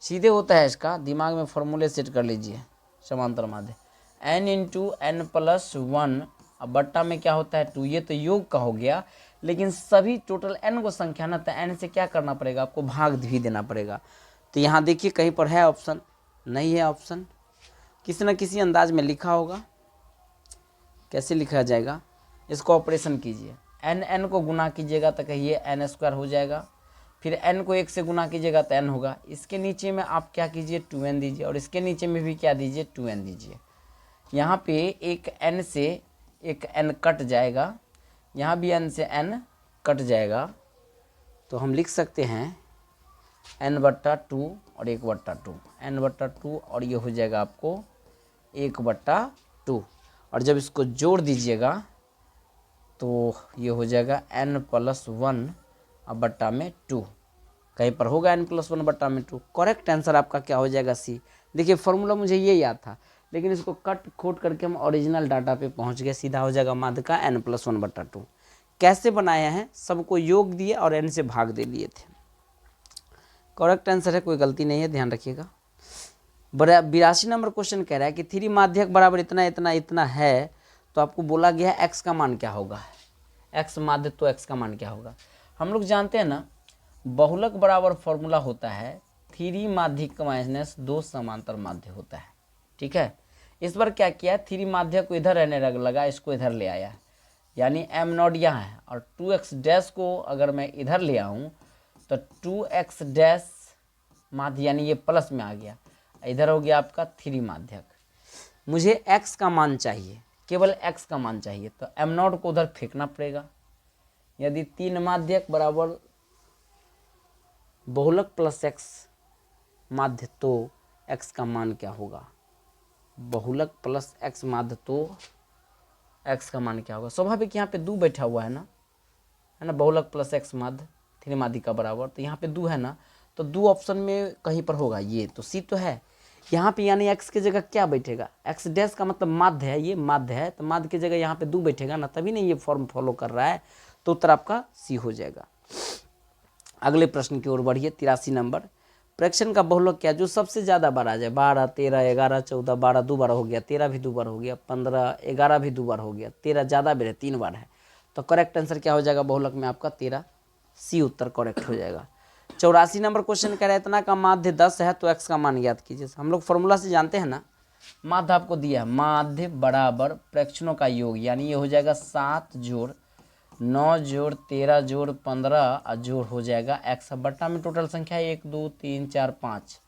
सीधे होता है इसका, दिमाग में फॉर्मूले सेट कर लीजिए। समांतर माध्य n into n plus one, अब बट्टा में क्या होता है 2, ये तो योग का हो गया, लेकिन सभी टोटल n को संख्या ना, तो n से क्या करना पड़ेगा आपको, भाग भी देना पड़ेगा। तो यहाँ देखिए कहीं पर है ऑप्शन, नहीं है ऑप्शन, किसी न किसी अंदाज में लिखा होगा। कैसे लिखा जाएगा, इसको ऑपरेशन कीजिए, n को गुना कीजिएगा तो कहिए n स्क्वायर हो जाएगा, फिर n को 1 से गुना कीजिएगा तो n होगा। इसके नीचे में आप क्या कीजिए 2n दीजिए, और इसके नीचे में भी क्या दीजिए 2n दीजिए। यहाँ पे एक n से एक n कट जाएगा, यहाँ भी n से n कट जाएगा, तो हम लिख सकते हैं n/2 और 1/2, n/2 और ये हो जाएगा आपको 1/2, और जब इसको जोड़ दीजिएगा तो ये हो जाएगा n + 1 अब बट्टा में 2, कहीं पर होगा n + 1 बट्टा में 2। करेक्ट आंसर आपका क्या हो जाएगा सी। देखिए फॉर्मूला मुझे ये याद था, लेकिन इसको कट खोट करके हम ओरिजिनल डाटा पे पहुंच गए, सीधा हो जाएगा माध्य का n + 1 बट्टा 2। कैसे बनाया है, सबको योग दिए और n से भाग दे दिए थे। करेक्ट आंसर है, कोई गलती नहीं है, ध्यान रखिएगा। 82 नंबर क्वेश्चन कह रहा है कि 3 माध्यक बराबर इतना इतना इतना है, तो आपको बोला गया है x का मान क्या होगा, x माध्य, तो x का मान क्या होगा। हम लोग जानते हैं ना, बहुलक बराबर फॉर्मूला होता है 3 माध्यक माइनस 2 समांतर माध्य होता है, ठीक है। इस बार क्या किया, 3 माध्य को इधर रहने लगा, इसको इधर ले आया, यानी m0 यहाँ है, और 2x डैश को अगर मैं इधर ले आऊँ तो 2x डैश माध्य, यानी ये प्लस में आ गया, इधर हो गया आपका 3 माध्यक। मुझे x का मान चाहिए, केवल x का मान चाहिए, तो m0 को उधर फेंकना पड़ेगा। यदि 3 माध्यक बराबर बहुलक प्लस x माध्य, तो x का मान क्या होगा, बहुलक प्लस x माध्य, तो x का मान क्या होगा। स्वाभाविक यहाँ पे 2 बैठा हुआ है ना, बहुलक प्लस x माध्य 3 माध्यक का बराबर, तो यहाँ पे 2 है ना, तो 2 ऑप्शन में कहीं पर होगा, ये तो सी तो है यहाँ पे, यानी x की जगह क्या बैठेगा, x डैश का मतलब माध्य है, ये माध्य है, तो माध्य की जगह यहाँ पे 2 बैठेगा ना, तभी नहीं ये फॉर्म फॉलो कर रहा है, तो उत्तर आपका सी हो जाएगा। अगले प्रश्न की ओर बढ़िए। 83 नंबर, फ्रैक्शन का बहुलक क्या, जो सबसे ज़्यादा बार आ जाए, 12, 13, 11, 14, 12 2 बार हो गया, 13 भी 2 बार हो गया, 15, 11 भी 2 बार हो गया, 13 ज़्यादा भी है 3 बार है, तो करेक्ट आंसर क्या हो जाएगा बहुलक में आपका 13, सी उत्तर करेक्ट हो जाएगा। 84 नंबर क्वेश्चन कह रहा है इतना का माध्य 10 है, तो x का मान ज्ञात कीजिए। हम लोग फॉर्मूला से जानते हैं ना, माध्य आपको दिया है, माध्य बराबर फ्रैक्शनों का योग, यानी ये हो जाएगा 7 जोड़ 9 जोड़ 13 जोड़ 15 और जोड़ हो जाएगा x, बट्टा में टोटल संख्या 1 2 3 4 5,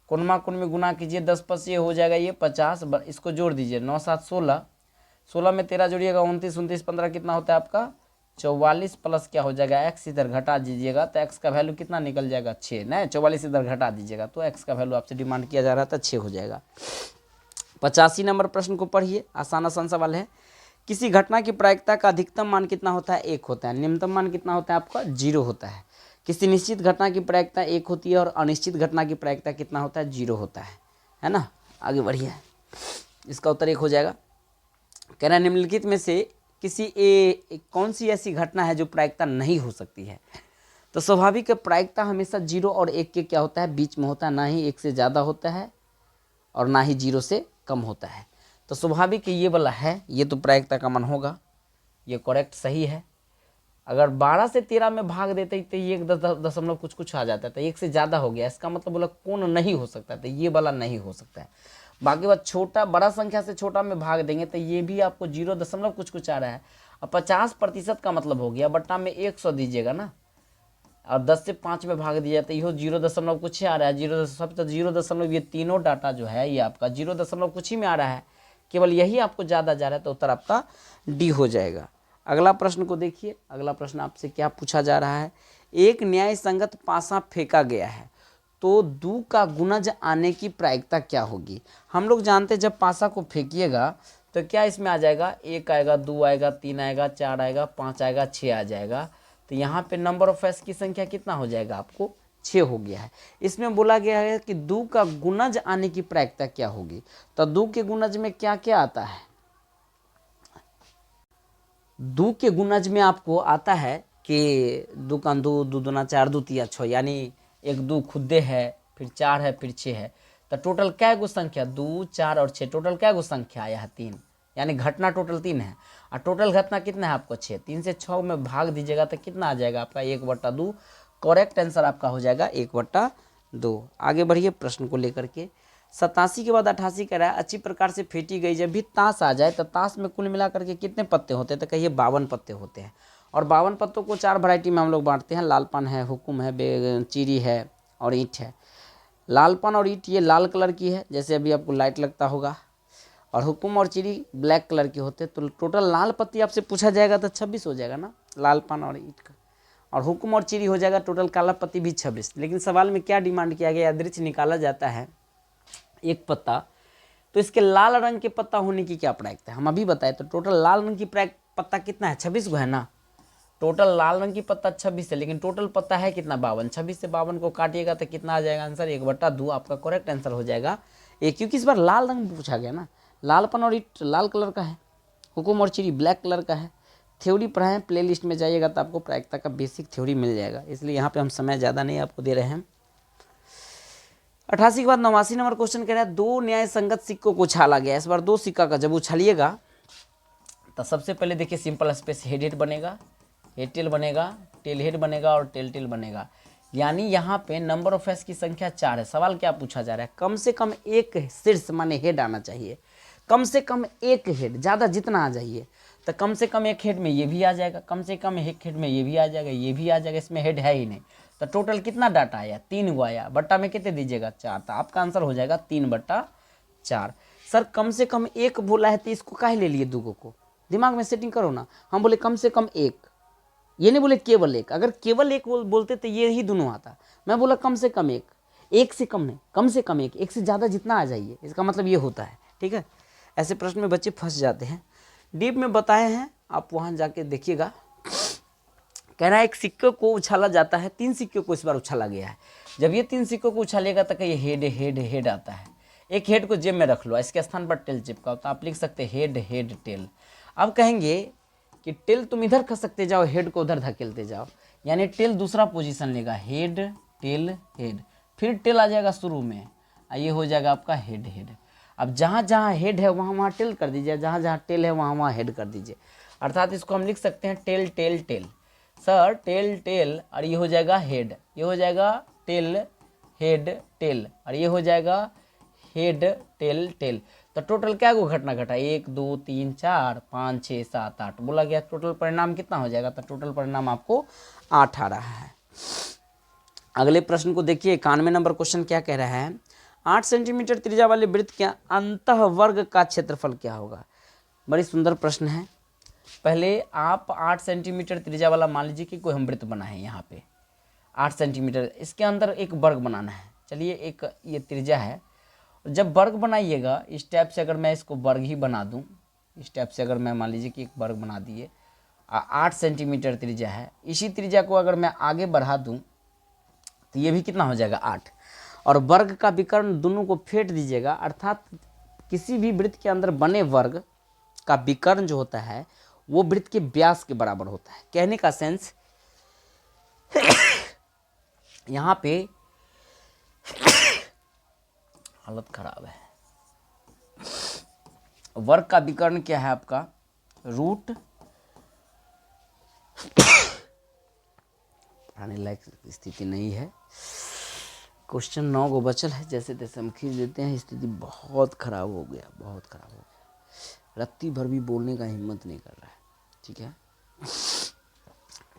कोनमा कोण में गुना कीजिए, 10 + ये हो जाएगा ये 50, इसको जोड़ दीजिए, 9 7 16, 16 में 13 जोड़िएगा 29, 29 15 कितना होता है आपका 44, प्लस क्या हो जाएगा x, इधर घटा दीजिएगा तो x का वैल्यू कितना निकल जाएगा 6, नहीं 44 इधर घटा दीजिएगा तो x का वैल्यू आपसे डिमांड किया जा रहा था 6 हो जाएगा। 85 नंबर प्रश्न को पढ़िए, आसान आसान सवाल है। किसी घटना की प्रायिकता का अधिकतम मान कितना होता है, 1 होता है, निम्नतम मान कितना होता है आपका 0 होता है। किसी निश्चित घटना की प्रायिकता 1 होती है और अनिश्चित घटना की प्रायिकता कितना होता है 0 होता है ना। आगे बढ़िए, इसका उत्तर 1 हो जाएगा। कह रहा है निम्नलिखित में से किसी कौन सी ऐसी घटना है जो प्रायिकता नहीं हो सकती है, तो स्वाभाविक है प्रायिकता हमेशा 0 और 1 के क्या होता है बीच में होता है, ना ही 1 से ज़्यादा होता है और ना ही 0 से कम होता है, तो स्वाभाविक ये वाला है, ये तो प्रायिकता का मान होगा, ये करेक्ट सही है। अगर 12 से 13 में भाग देते तो ये 1 कुछ कुछ आ जाता है, तो 1 से ज़्यादा हो गया, इसका मतलब बोला कौन नहीं हो सकता, तो ये वाला नहीं हो सकता है। बाकी बात छोटा बड़ा संख्या से छोटा में भाग देंगे तो ये भी आपको 0 कुछ कुछ आ रहा है, और 50% का मतलब हो गया, बट्टा में 100 दीजिएगा ना, और 10 से 5 में भाग दिया तो ये 0 कुछ ही आ रहा है, 0 सब तो 0, ये तीनों डाटा जो है ये आपका 0 कुछ ही में आ रहा है, केवल यही आपको ज़्यादा जा रहा है, तो उत्तर आपका डी हो जाएगा। अगला प्रश्न को देखिए, अगला प्रश्न आपसे क्या पूछा जा रहा है। एक न्याय संगत पासा फेंका गया है तो 2 का गुणज आने की प्रायिकता क्या होगी। हम लोग जानते हैं जब पासा को फेंकिएगा तो क्या इसमें आ जाएगा, 1 आएगा, 2 आएगा, 3 आएगा, 4 आएगा, 5 आएगा, 6 आ जाएगा, तो यहाँ पे नंबर ऑफ एस की संख्या कितना हो जाएगा आपको 6 हो गया है। इसमें बोला गया है कि 2 का गुणज आने की प्रायिकता क्या होगी, तो 2 के गुणज में क्या क्या आता है, 2 के गुणज में आपको आता है कि 2 का 2, 2 दूना 4, 2 तिया 6, यानी 1 2 खुदे है, फिर 4 है, फिर 6 है, तो टोटल क्या गो संख्या 2, 4 और 6, टोटल क्या गो संख्या आया है 3, यानी घटना टोटल 3 है। और टोटल घटना कितना है आपको 6, 3 से 6 में भाग दीजिएगा तो कितना आ जाएगा आपका 1/2। करेक्ट आंसर आपका हो जाएगा 1/2। आगे बढ़िए प्रश्न को लेकर के। 87 के बाद 88 कह रहा है, अच्छी प्रकार से फेंटी गई जब भी ताश आ जाए तो ताश में कुल मिलाकर के कितने पत्ते होते हैं, तो कहिए 52 पत्ते होते हैं। और 52 पत्तों को 4 वैरायटी में हम लोग बांटते हैं, लाल पान है, हुकुम है, चीरी है और ईंट है। लाल पान और ईंट ये लाल कलर की है, जैसे अभी आपको लाइट लगता होगा, और हुकुम और चीरी ब्लैक कलर के होते हैं। तो टोटल लाल पत्ती आपसे पूछा जाएगा तो 26 हो जाएगा ना, लाल पान और ईंट का। और हुकुम और चीरी हो जाएगा टोटल, काला पत्ती भी 26। लेकिन सवाल में क्या डिमांड किया गया, यादृच्छिक निकाला जाता है एक पत्ता, तो इसके लाल रंग के पत्ता होने की क्या प्रायिकता है, हम अभी बताए। तो टोटल लाल रंग की पत्ता कितना है, 26 को है ना। टोटल लाल रंग की पत्ता 26 है, लेकिन टोटल पत्ता है कितना 52। 26 से 52 को काटिएगा तो कितना आ जाएगा आंसर 1/2। आपका करेक्ट आंसर हो जाएगा एक, क्योंकि इस बार लाल रंग पूछा गया ना। लालपन और ईंट लाल कलर का है, हुकुम और चीरी ब्लैक कलर का है। थ्योरी पढ़ाएं, प्लेलिस्ट में जाइएगा तो आपको प्रायिकता का बेसिक थ्योरी मिल जाएगा, इसलिए यहाँ पे हम समय ज़्यादा नहीं आपको दे रहे हैं। 88 के बाद 89 नंबर क्वेश्चन कह रहा है, 2 न्याय संगत सिक्कों को उछाला गया। इस बार 2 सिक्का का जब उछालिएगा तो सबसे पहले देखिए सिंपल स्पेस हेड बनेगा, हेड टेल बनेगा, टेल हेड बनेगा और टेल टेल बनेगा। यानी यहाँ पे नंबर ऑफ फेस की संख्या 4 है। सवाल क्या पूछा जा रहा है, कम से कम एक शीर्ष माने हेड आना चाहिए, कम से कम एक हेड, ज़्यादा जितना आ जाइए। तो कम से कम एक हेड में ये भी आ जाएगा, कम से कम एक हेड में ये भी आ जाएगा, ये भी आ जाएगा, इसमें हेड है ही नहीं। तो टोटल कितना डाटा आया, 3 गो आया, बट्टा में कितने दीजिएगा 4। तो आपका आंसर हो जाएगा 3/4। सर कम से कम एक बोला है तो इसको काहे ले लिए 2 को, दिमाग में सेटिंग करो ना। हम बोले कम से कम एक, ये नहीं बोले केवल एक। अगर केवल एक बोलते तो ये ही दोनों आता। मैं बोला कम से कम एक, एक से कम नहीं, कम से कम एक, एक से ज़्यादा जितना आ जाइए, इसका मतलब ये होता है। ठीक है, ऐसे प्रश्न में बच्चे फंस जाते हैं। डीप में बताए हैं, आप वहाँ जाके देखिएगा। कह रहा है एक सिक्के को उछाला जाता है, 3 सिक्के को इस बार उछाला गया है। जब ये 3 सिक्कों को उछालेगा तो ये हेड हेड हेड आता है। एक हेड को जेब में रख लो, इसके स्थान पर टेल चिपकाओ, तो आप लिख सकते हैं हेड हेड टेल। अब कहेंगे कि टेल तुम इधर खसकते जाओ, हेड को उधर धकेलते जाओ, यानी टेल दूसरा पोजीशन लेगा, हेड टेल हेड, फिर टेल आ जाएगा शुरू में, ये हो जाएगा आपका हेड हेड। अब जहाँ जहाँ हेड है वहाँ वहाँ टेल कर दीजिए, जहाँ जहाँ टेल है वहाँ वहाँ हेड कर दीजिए। अर्थात इसको हम लिख सकते हैं tail tail tail. Sir tail tail और ये हो जाएगा हेड, ये हो जाएगा टेल हेड टेल, और ये हो जाएगा हेड टेल टेल। तो टोटल क्या को घटना घटा, 1 2 3 4 5 6 7 8 बोला गया। टोटल परिणाम कितना हो जाएगा, तो टोटल परिणाम आपको 8 आ रहा है। अगले प्रश्न को देखिए, 91 नंबर क्वेश्चन क्या कह रहा है, 8 सेंटीमीटर त्रिज्या वाले वृत्त के अंतः वर्ग का क्षेत्रफल क्या होगा। बड़ी सुंदर प्रश्न है। पहले आप 8 सेंटीमीटर त्रिज्या वाला मान लीजिए कि कोई हम वृत्त बना है, यहाँ पे 8 सेंटीमीटर, इसके अंदर एक वर्ग बनाना है। चलिए एक ये त्रिज्या है, जब वर्ग बनाइएगा इस टाइप से, अगर मैं इसको वर्ग ही बना दूं, इस टाइप से अगर मैं मान लीजिए कि एक वर्ग बना दिए, 8 सेंटीमीटर त्रिज्या है, इसी त्रिज्या को अगर मैं आगे बढ़ा दूं तो ये भी कितना हो जाएगा 8। और वर्ग का विकर्ण दोनों को फेंट दीजिएगा, अर्थात किसी भी वृत्त के अंदर बने वर्ग का विकर्ण जो होता है वो वृत्त के व्यास के बराबर होता है। कहने का सेंस यहाँ पे हालत खराब है। वर्ग का विकर्ण क्या है आपका, रूट, पढ़ाने लायक स्थिति नहीं है। क्वेश्चन 9 को बचल है, जैसे तैसे हम खींच देते हैं। स्थिति बहुत खराब हो गया, बहुत खराब हो गया, रत्ती भर भी बोलने का हिम्मत नहीं कर रहा है। ठीक है,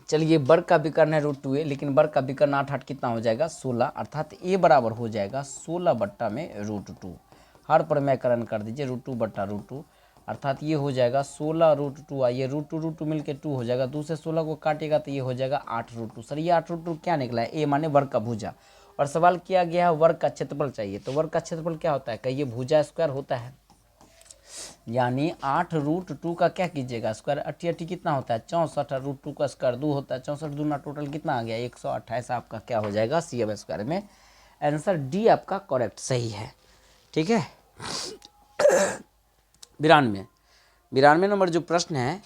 चलिए वर्ग का विकर्ण है √2a, लेकिन वर्ग का विकर्ण 8 8 कितना हो जाएगा 16, अर्थात a बराबर हो जाएगा 16/√2। हर प्रमेयकरण कर दीजिए, √2/√2, अर्थात ये हो जाएगा 16√2। आइए √2 मिलकर 2 हो जाएगा, 2 से 16 को काटेगा तो ये हो जाएगा 8√2। सर ये 8√2 क्या निकला है, a माने वर्ग का भुजा, और सवाल किया गया है वर्ग का क्षेत्रफल चाहिए। तो वर्ग का क्षेत्रफल क्या होता है, कहिए भुजा स्क्वायर होता है, यानी 8√2 का क्या कीजिएगा स्क्वायर, 80 कितना होता है 64, √2 का स्क्वायर 2 होता है, 64 दूना टोटल कितना आ गया 128। आपका क्या हो जाएगा CM स्क्वायर में। आंसर डी आपका करेक्ट सही है। ठीक है, 92 नंबर जो प्रश्न है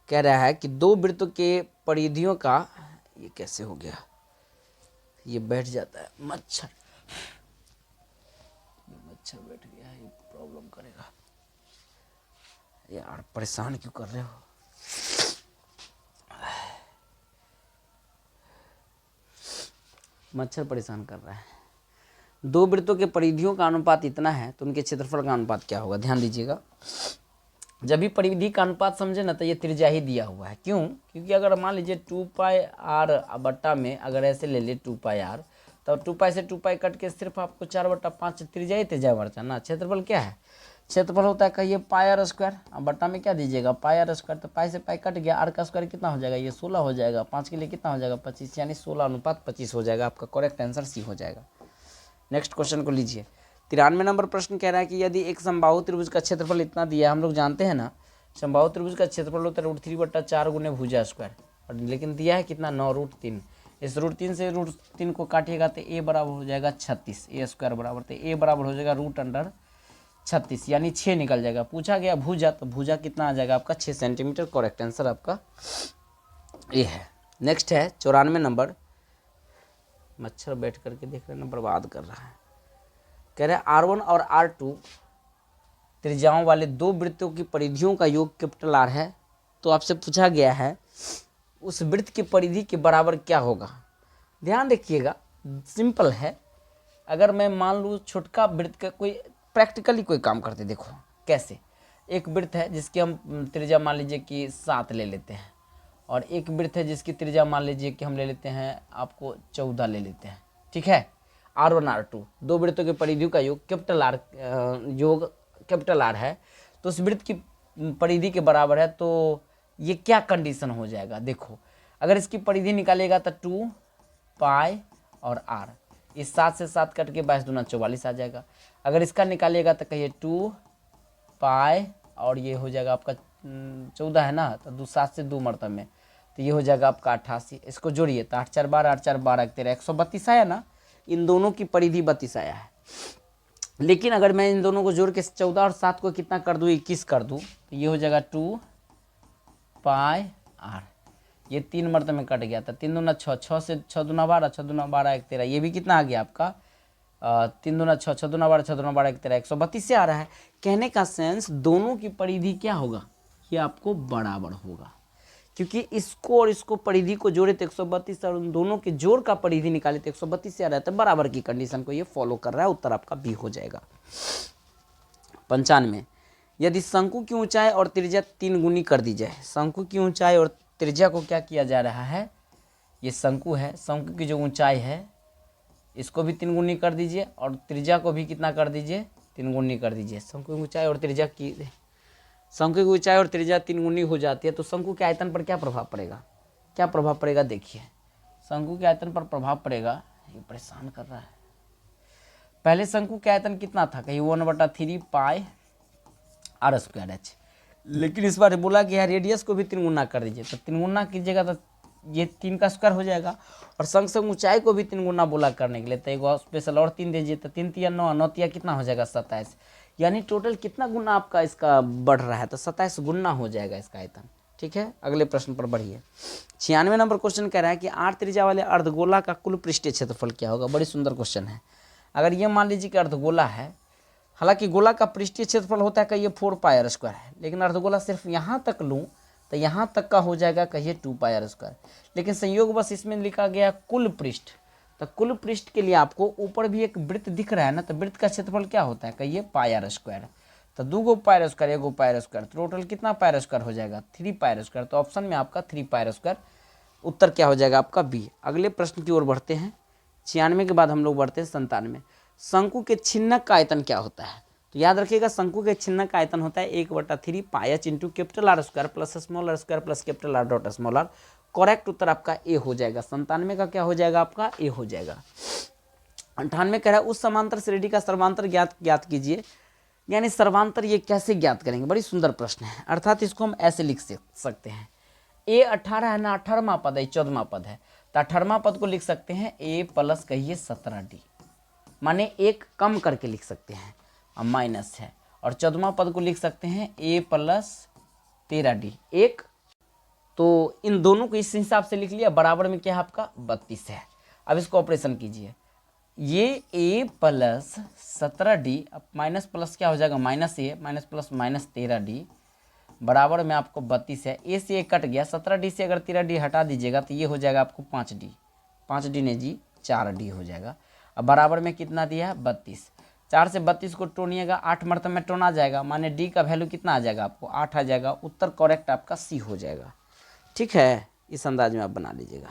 कह रहा है कि 2 वृत्तों के परिधियों का, ये कैसे हो गया, ये बैठ जाता है मच्छर मच्छर बैठ गया है, ये प्रॉब्लम करेगा यार, परेशान क्यों कर रहे हो। मच्छर परेशान कर रहा है। दो वृत्तों के परिधियों का अनुपात इतना है तो उनके क्षेत्रफल का अनुपात क्या होगा, ध्यान दीजिएगा। जब भी परिधि का अनुपात समझे ना तो ये त्रिज्या ही दिया हुआ है। क्यों? क्योंकि अगर मान लीजिए 2πr बट्टा में अगर ऐसे ले ले 2πr, तो 2π से 2π कट के सिर्फ आपको 4/5 त्रिज्या ही त्रिज्या बचा ना। क्षेत्रफल क्या है? क्षेत्रफल होता है कहिए πr²। अब बट्टा में क्या दीजिएगा, πr²। तो पाई से पाई कट गया, r का स्क्वायर कितना हो जाएगा, ये 16 हो जाएगा। 5 के लिए कितना हो जाएगा, 25, यानी 16:25 हो जाएगा। आपका करेक्ट आंसर सी हो जाएगा। नेक्स्ट क्वेश्चन को लीजिए। 93 नंबर प्रश्न कह रहा है कि यदि एक समबाहु त्रिभुज का क्षेत्रफल इतना दिया है, हम लोग जानते हैं ना समबाहु त्रिभुज का क्षेत्रफल होता है √3/4 गुने भुजा स्क्वायर, और लेकिन दिया है कितना, 9√3। इस √3 से √3 को काटिएगा तो a बराबर हो जाएगा 36, a² बराबर, तो a बराबर हो जाएगा √36 यानी 6 निकल जाएगा। पूछा गया भुजा, तो भुजा कितना आ जाएगा आपका 6 सेंटीमीटर। करेक्ट आंसर आपका ये है। नेक्स्ट है 94 नंबर। मच्छर बैठ करके देख रहे हैं ना, बर्बाद कर रहा है। कह रहे हैं R1 और R2 त्रिज्याओं वाले दो वृत्तों की परिधियों का योग कैपिटल R है। तो आपसे पूछा गया है उस वृत्त की परिधि के बराबर क्या होगा। ध्यान रखिएगा, सिंपल है। अगर मैं मान लूँ छोटका वृत्त का कोई प्रैक्टिकली कोई काम करते, देखो कैसे। एक वृत्त है जिसकी हम त्रिज्या मान लीजिए कि 7 ले लेते हैं, और एक वृत्त है जिसकी त्रिज्या मान लीजिए कि हम ले लेते हैं आपको 14 ले लेते हैं, ठीक है। R1 R2 दो वृत्तों के परिधियों का योग कैपिटल R है, तो उस वृत्त की परिधि के बराबर है। तो ये क्या कंडीशन हो जाएगा, देखो अगर इसकी परिधि निकालेगा तो 2π और r, इस 7 से 7 कट के 22 दूना 44 आ जाएगा। अगर इसका निकालिएगा तो कहिए 2π और ये हो जाएगा आपका 14 है ना, तो 7 से 2 मरतब में, तो ये हो जाएगा आपका 88। इसको जोड़िए तो 8 4 12, 8 4 12, 13, 132 आया ना। इन दोनों की परिधि 32 आया है। लेकिन अगर मैं इन दोनों को जोड़ के 14 और 7 को कितना कर दूँ, 21 कर दूँ, तो ये हो जाएगा 2πr। ये 3 मरतबे में कट गया था, 3 दूना 6, 6 से 6 दूना 12, 6 दूना 12 1 13, ये भी कितना आ गया आपका 3 दूना 6, 6 दूना 12, 6 दूना 12 1 13, 132 से आ रहा है। कहने का सेंस दोनों की परिधि क्या होगा, ये आपको बराबर होगा, क्योंकि इसको और इसको परिधि को जोड़े तो 132 और उन दोनों के जोड़ का परिधि निकाले तो 132 से आ रहा है। तो बराबर की कंडीशन को ये फॉलो कर रहा है। उत्तर आपका बी हो जाएगा। 95 यदि शंकु की ऊंचाई और त्रिज्या 3 गुनी कर दी जाए। शंकु की ऊंचाई और त्रिज्या को क्या किया जा रहा है, ये शंकु है, शंकु की जो ऊंचाई है इसको भी 3 गुनी कर दीजिए और त्रिज्या को भी कितना कर दीजिए, 3 गुनी कर दीजिए। शंकु की ऊंचाई और त्रिज्या की शंकु की ऊंचाई और त्रिज्या 3 गुनी हो जाती है, तो शंकु के आयतन पर क्या प्रभाव पड़ेगा, क्या प्रभाव पड़ेगा, देखिए शंकु के आयतन पर प्रभाव पड़ेगा। ये परेशान कर रहा है। पहले शंकु के आयतन कितना था, कहीं 1/3πr², लेकिन इस बार बोला गया रेडियस को भी 3 गुना कर दीजिए, तो 3 गुना कीजिएगा तो ये 3 का स्क्वायर हो जाएगा, और संग संग ऊंचाई को भी 3 गुना बोला करने के लिए, तो एक स्पेशल और 3 दीजिए, तो 3 तिया 9, 9 तिया कितना हो जाएगा 27, यानी टोटल कितना गुना आपका इसका बढ़ रहा है, तो 27 गुना हो जाएगा इसका आयतन। ठीक है, अगले प्रश्न पर बढ़िए। 96 नंबर क्वेश्चन कह रहा है कि 8 त्रिज्या वाले अर्धगोला का कुल पृष्ठीय क्षेत्रफल क्या होगा। बड़ी सुंदर क्वेश्चन है। अगर ये मान लीजिए कि अर्धगोला है, हालांकि गोला का पृष्ठीय क्षेत्रफल होता है कहिए 4πr², लेकिन अर्धगोला सिर्फ यहाँ तक लूँ तो यहाँ तक का हो जाएगा कहिए 2πr², लेकिन संयोग बस इसमें लिखा गया कुल पृष्ठ, तो कुल पृष्ठ के लिए आपको ऊपर भी एक वृत्त दिख रहा है ना, तो वृत्त का क्षेत्रफल क्या होता है कहिए πr², तो 2 गो πr², 1 गो πr², टोटल कितना πr² हो जाएगा 3πr², तो ऑप्शन में आपका 3πr²। उत्तर क्या हो जाएगा आपका बी। अगले प्रश्न की ओर बढ़ते हैं। 96 के बाद हम लोग बढ़ते हैं 97। शंकु के छिन्नक का आयतन क्या होता है, तो याद रखिएगा शंकु के छिन्नक का आयतन होता है 1/3 πh into R² plus small r² plus R.r। Correct उत्तर आपका ए हो जाएगा। 97 का क्या हो जाएगा आपका ए हो जाएगा। 98 कह रहा है उस समांतर श्रेणी का सर्वांतर ज्ञात कीजिए, यानी सर्वांतर ये कैसे ज्ञात करेंगे, बड़ी सुंदर प्रश्न है। अर्थात इसको हम ऐसे लिख सकते हैं, ए 18 है ना, 18वां पद है, 14वां पद है, तो 18वां पद को लिख सकते हैं ए प्लस कहिए 17d, माने एक कम करके लिख सकते हैं, अब माइनस है, और 14वां पद को लिख सकते हैं ए प्लस 13d एक, तो इन दोनों को इस हिसाब से लिख लिया। बराबर में क्या है आपका 32 है। अब इसको ऑपरेशन कीजिए, ये ए प्लस 17D, अब माइनस प्लस क्या हो जाएगा, माइनस ए, माइनस प्लस माइनस 13D बराबर में आपको 32 है। ए से ए कट गया, 17D से अगर 13D हटा दीजिएगा तो ये हो जाएगा आपको 5D, 5D ने जी 4D हो जाएगा। अब बराबर में कितना दिया है, 32। 4 से 32 को टोनिएगा, 8 मरतबे में टोना जाएगा, माने डी का वैल्यू कितना आ जाएगा आपको, 8 आ जाएगा। उत्तर करेक्ट आपका सी हो जाएगा। ठीक है, इस अंदाज में आप बना लीजिएगा।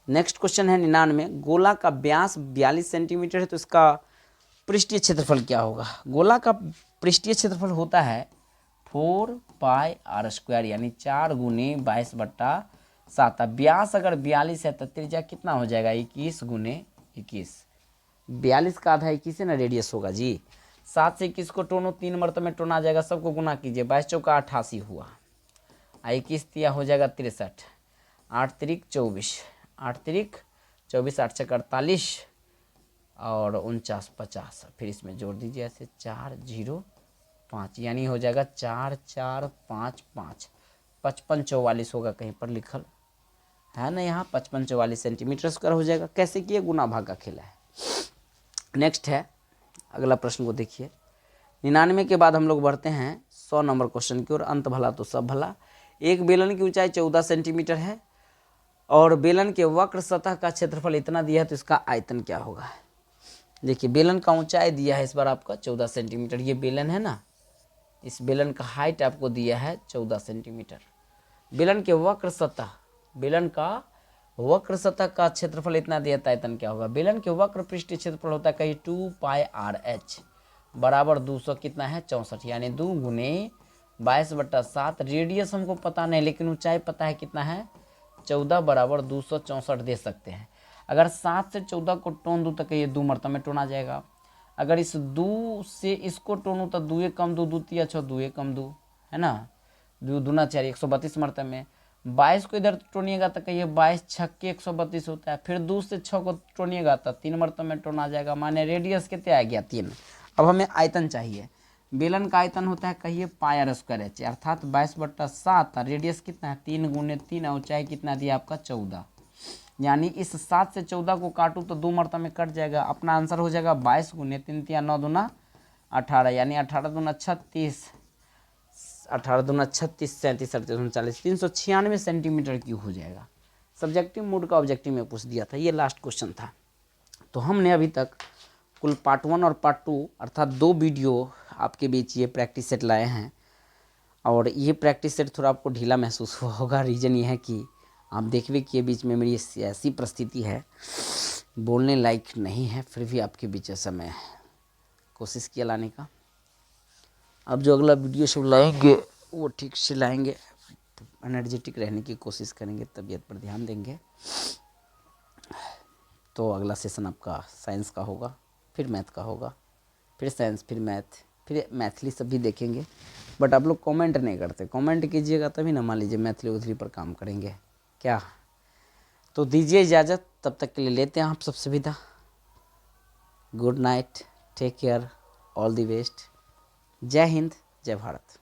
नेक्स्ट क्वेश्चन है 99। गोला का व्यास 42 सेंटीमीटर है तो इसका पृष्ठीय क्षेत्रफल क्या होगा। गोला का पृष्ठीय क्षेत्रफल होता है 4πr², यानी 4 गुने 22/7। व्यास अगर 42 है तो त्रिज्या कितना हो जाएगा, 21 गुने 21। 42 का आधा 21 है ना, रेडियस होगा जी। 7 से 21 को टोनो, 3 मरतबे में टोना जाएगा, सबको गुना कीजिए, 22 चौका 88 हुआ, 21 तिया हो जाएगा 63, 8 त्रिक 24, 8 त्रिक 24, 8 छक 48 और 49 50। फिर इसमें जोड़ दीजिए ऐसे 4 0 5, यानी हो जाएगा 4 4 5 5, 55 44 होगा कहीं पर लिखल है ना, यहाँ 55 44 सेंटीमीटर स्क्वायर हो जाएगा। कैसे किए, गुना भाग का खेला है। नेक्स्ट है अगला प्रश्न को देखिए। 99 के बाद हम लोग बढ़ते हैं 100 नंबर क्वेश्चन की ओर। अंत भला तो सब भला। एक बेलन की ऊंचाई 14 सेंटीमीटर है और बेलन के वक्र सतह का क्षेत्रफल इतना दिया है तो इसका आयतन क्या होगा। देखिए बेलन का ऊंचाई दिया है इस बार आपका 14 सेंटीमीटर, ये बेलन है ना, इस बेलन का हाइट आपको दिया है 14 सेंटीमीटर। बेलन के वक्र सतह, बेलन का वक्र सतह का क्षेत्रफल इतना दिया था, आयतन क्या होगा। बेलन के वक्र पृष्ठीय क्षेत्रफल होता है कहीं 2πrh बराबर 200 कितना है 64, यानी 2 गुने 22/7। रेडियस हमको पता नहीं लेकिन ऊंचाई पता है कितना है 14 बराबर 264 दे सकते हैं। अगर 7 से 14 को टोन दूँ तो कहिए 2 मरतबे में टोना जाएगा। अगर इस 2 से इसको टोनूँ तो 2 कम 2 2 तिया 6 2 कम 2 है ना, 2 दूना 4 132 मरतबे में। 22 को इधर टोनिएगा तो कहिए 22 छक्के 132 होता है। फिर 2 से 6 को टोनिएगा तो 3 मरतबे में टोना जाएगा, माने रेडियस कितने आ गया 3। अब हमें आयतन चाहिए। बेलन का आयतन होता है कहिए πr²h अर्थात 22/7, रेडियस कितना है 3 गुने 3, ऊंचाई कितना दिया आपका 14, यानी इस 7 से 14 को काटूँ तो 2 मरतबे में कट जाएगा। अपना आंसर हो जाएगा 22 गुने 3 तिया 9 दूना 18, यानी 18 दूना 36, 18 दूना 36 37 38 39 396 सेंटीमीटर क्यूब हो जाएगा। सब्जेक्टिव मोड का ऑब्जेक्टिव में पूछ दिया था, ये लास्ट क्वेश्चन था। तो हमने अभी तक कुल पार्ट 1 और पार्ट 2 अर्थात 2 वीडियो आपके बीच ये प्रैक्टिस सेट लाए हैं। और ये प्रैक्टिस सेट थोड़ा आपको ढीला महसूस हुआ होगा, रीज़न ये है कि आप देखिए कि ये बीच में मेरी ऐसी परिस्थिति है, बोलने लायक नहीं है, फिर भी आपके बीच ऐसा मैं कोशिश किया लाने का। अब जो अगला वीडियो सब लाएंगे वो ठीक से लाएंगे, एनर्जेटिक रहने की कोशिश करेंगे, तबीयत पर ध्यान देंगे। तो अगला सेशन आपका साइंस का होगा, फिर मैथ का होगा, फिर साइंस, फिर मैथ, फिर मैथिली सब भी देखेंगे। बट आप लोग कमेंट नहीं करते, कमेंट कीजिएगा तभी ना, मान लीजिए मैथिली उथली पर काम करेंगे क्या। तो दीजिए इजाज़त, तब तक के लिए लेते हैं आप सबसे विदा। Good night, take care, all the best. जय हिंद, जय भारत।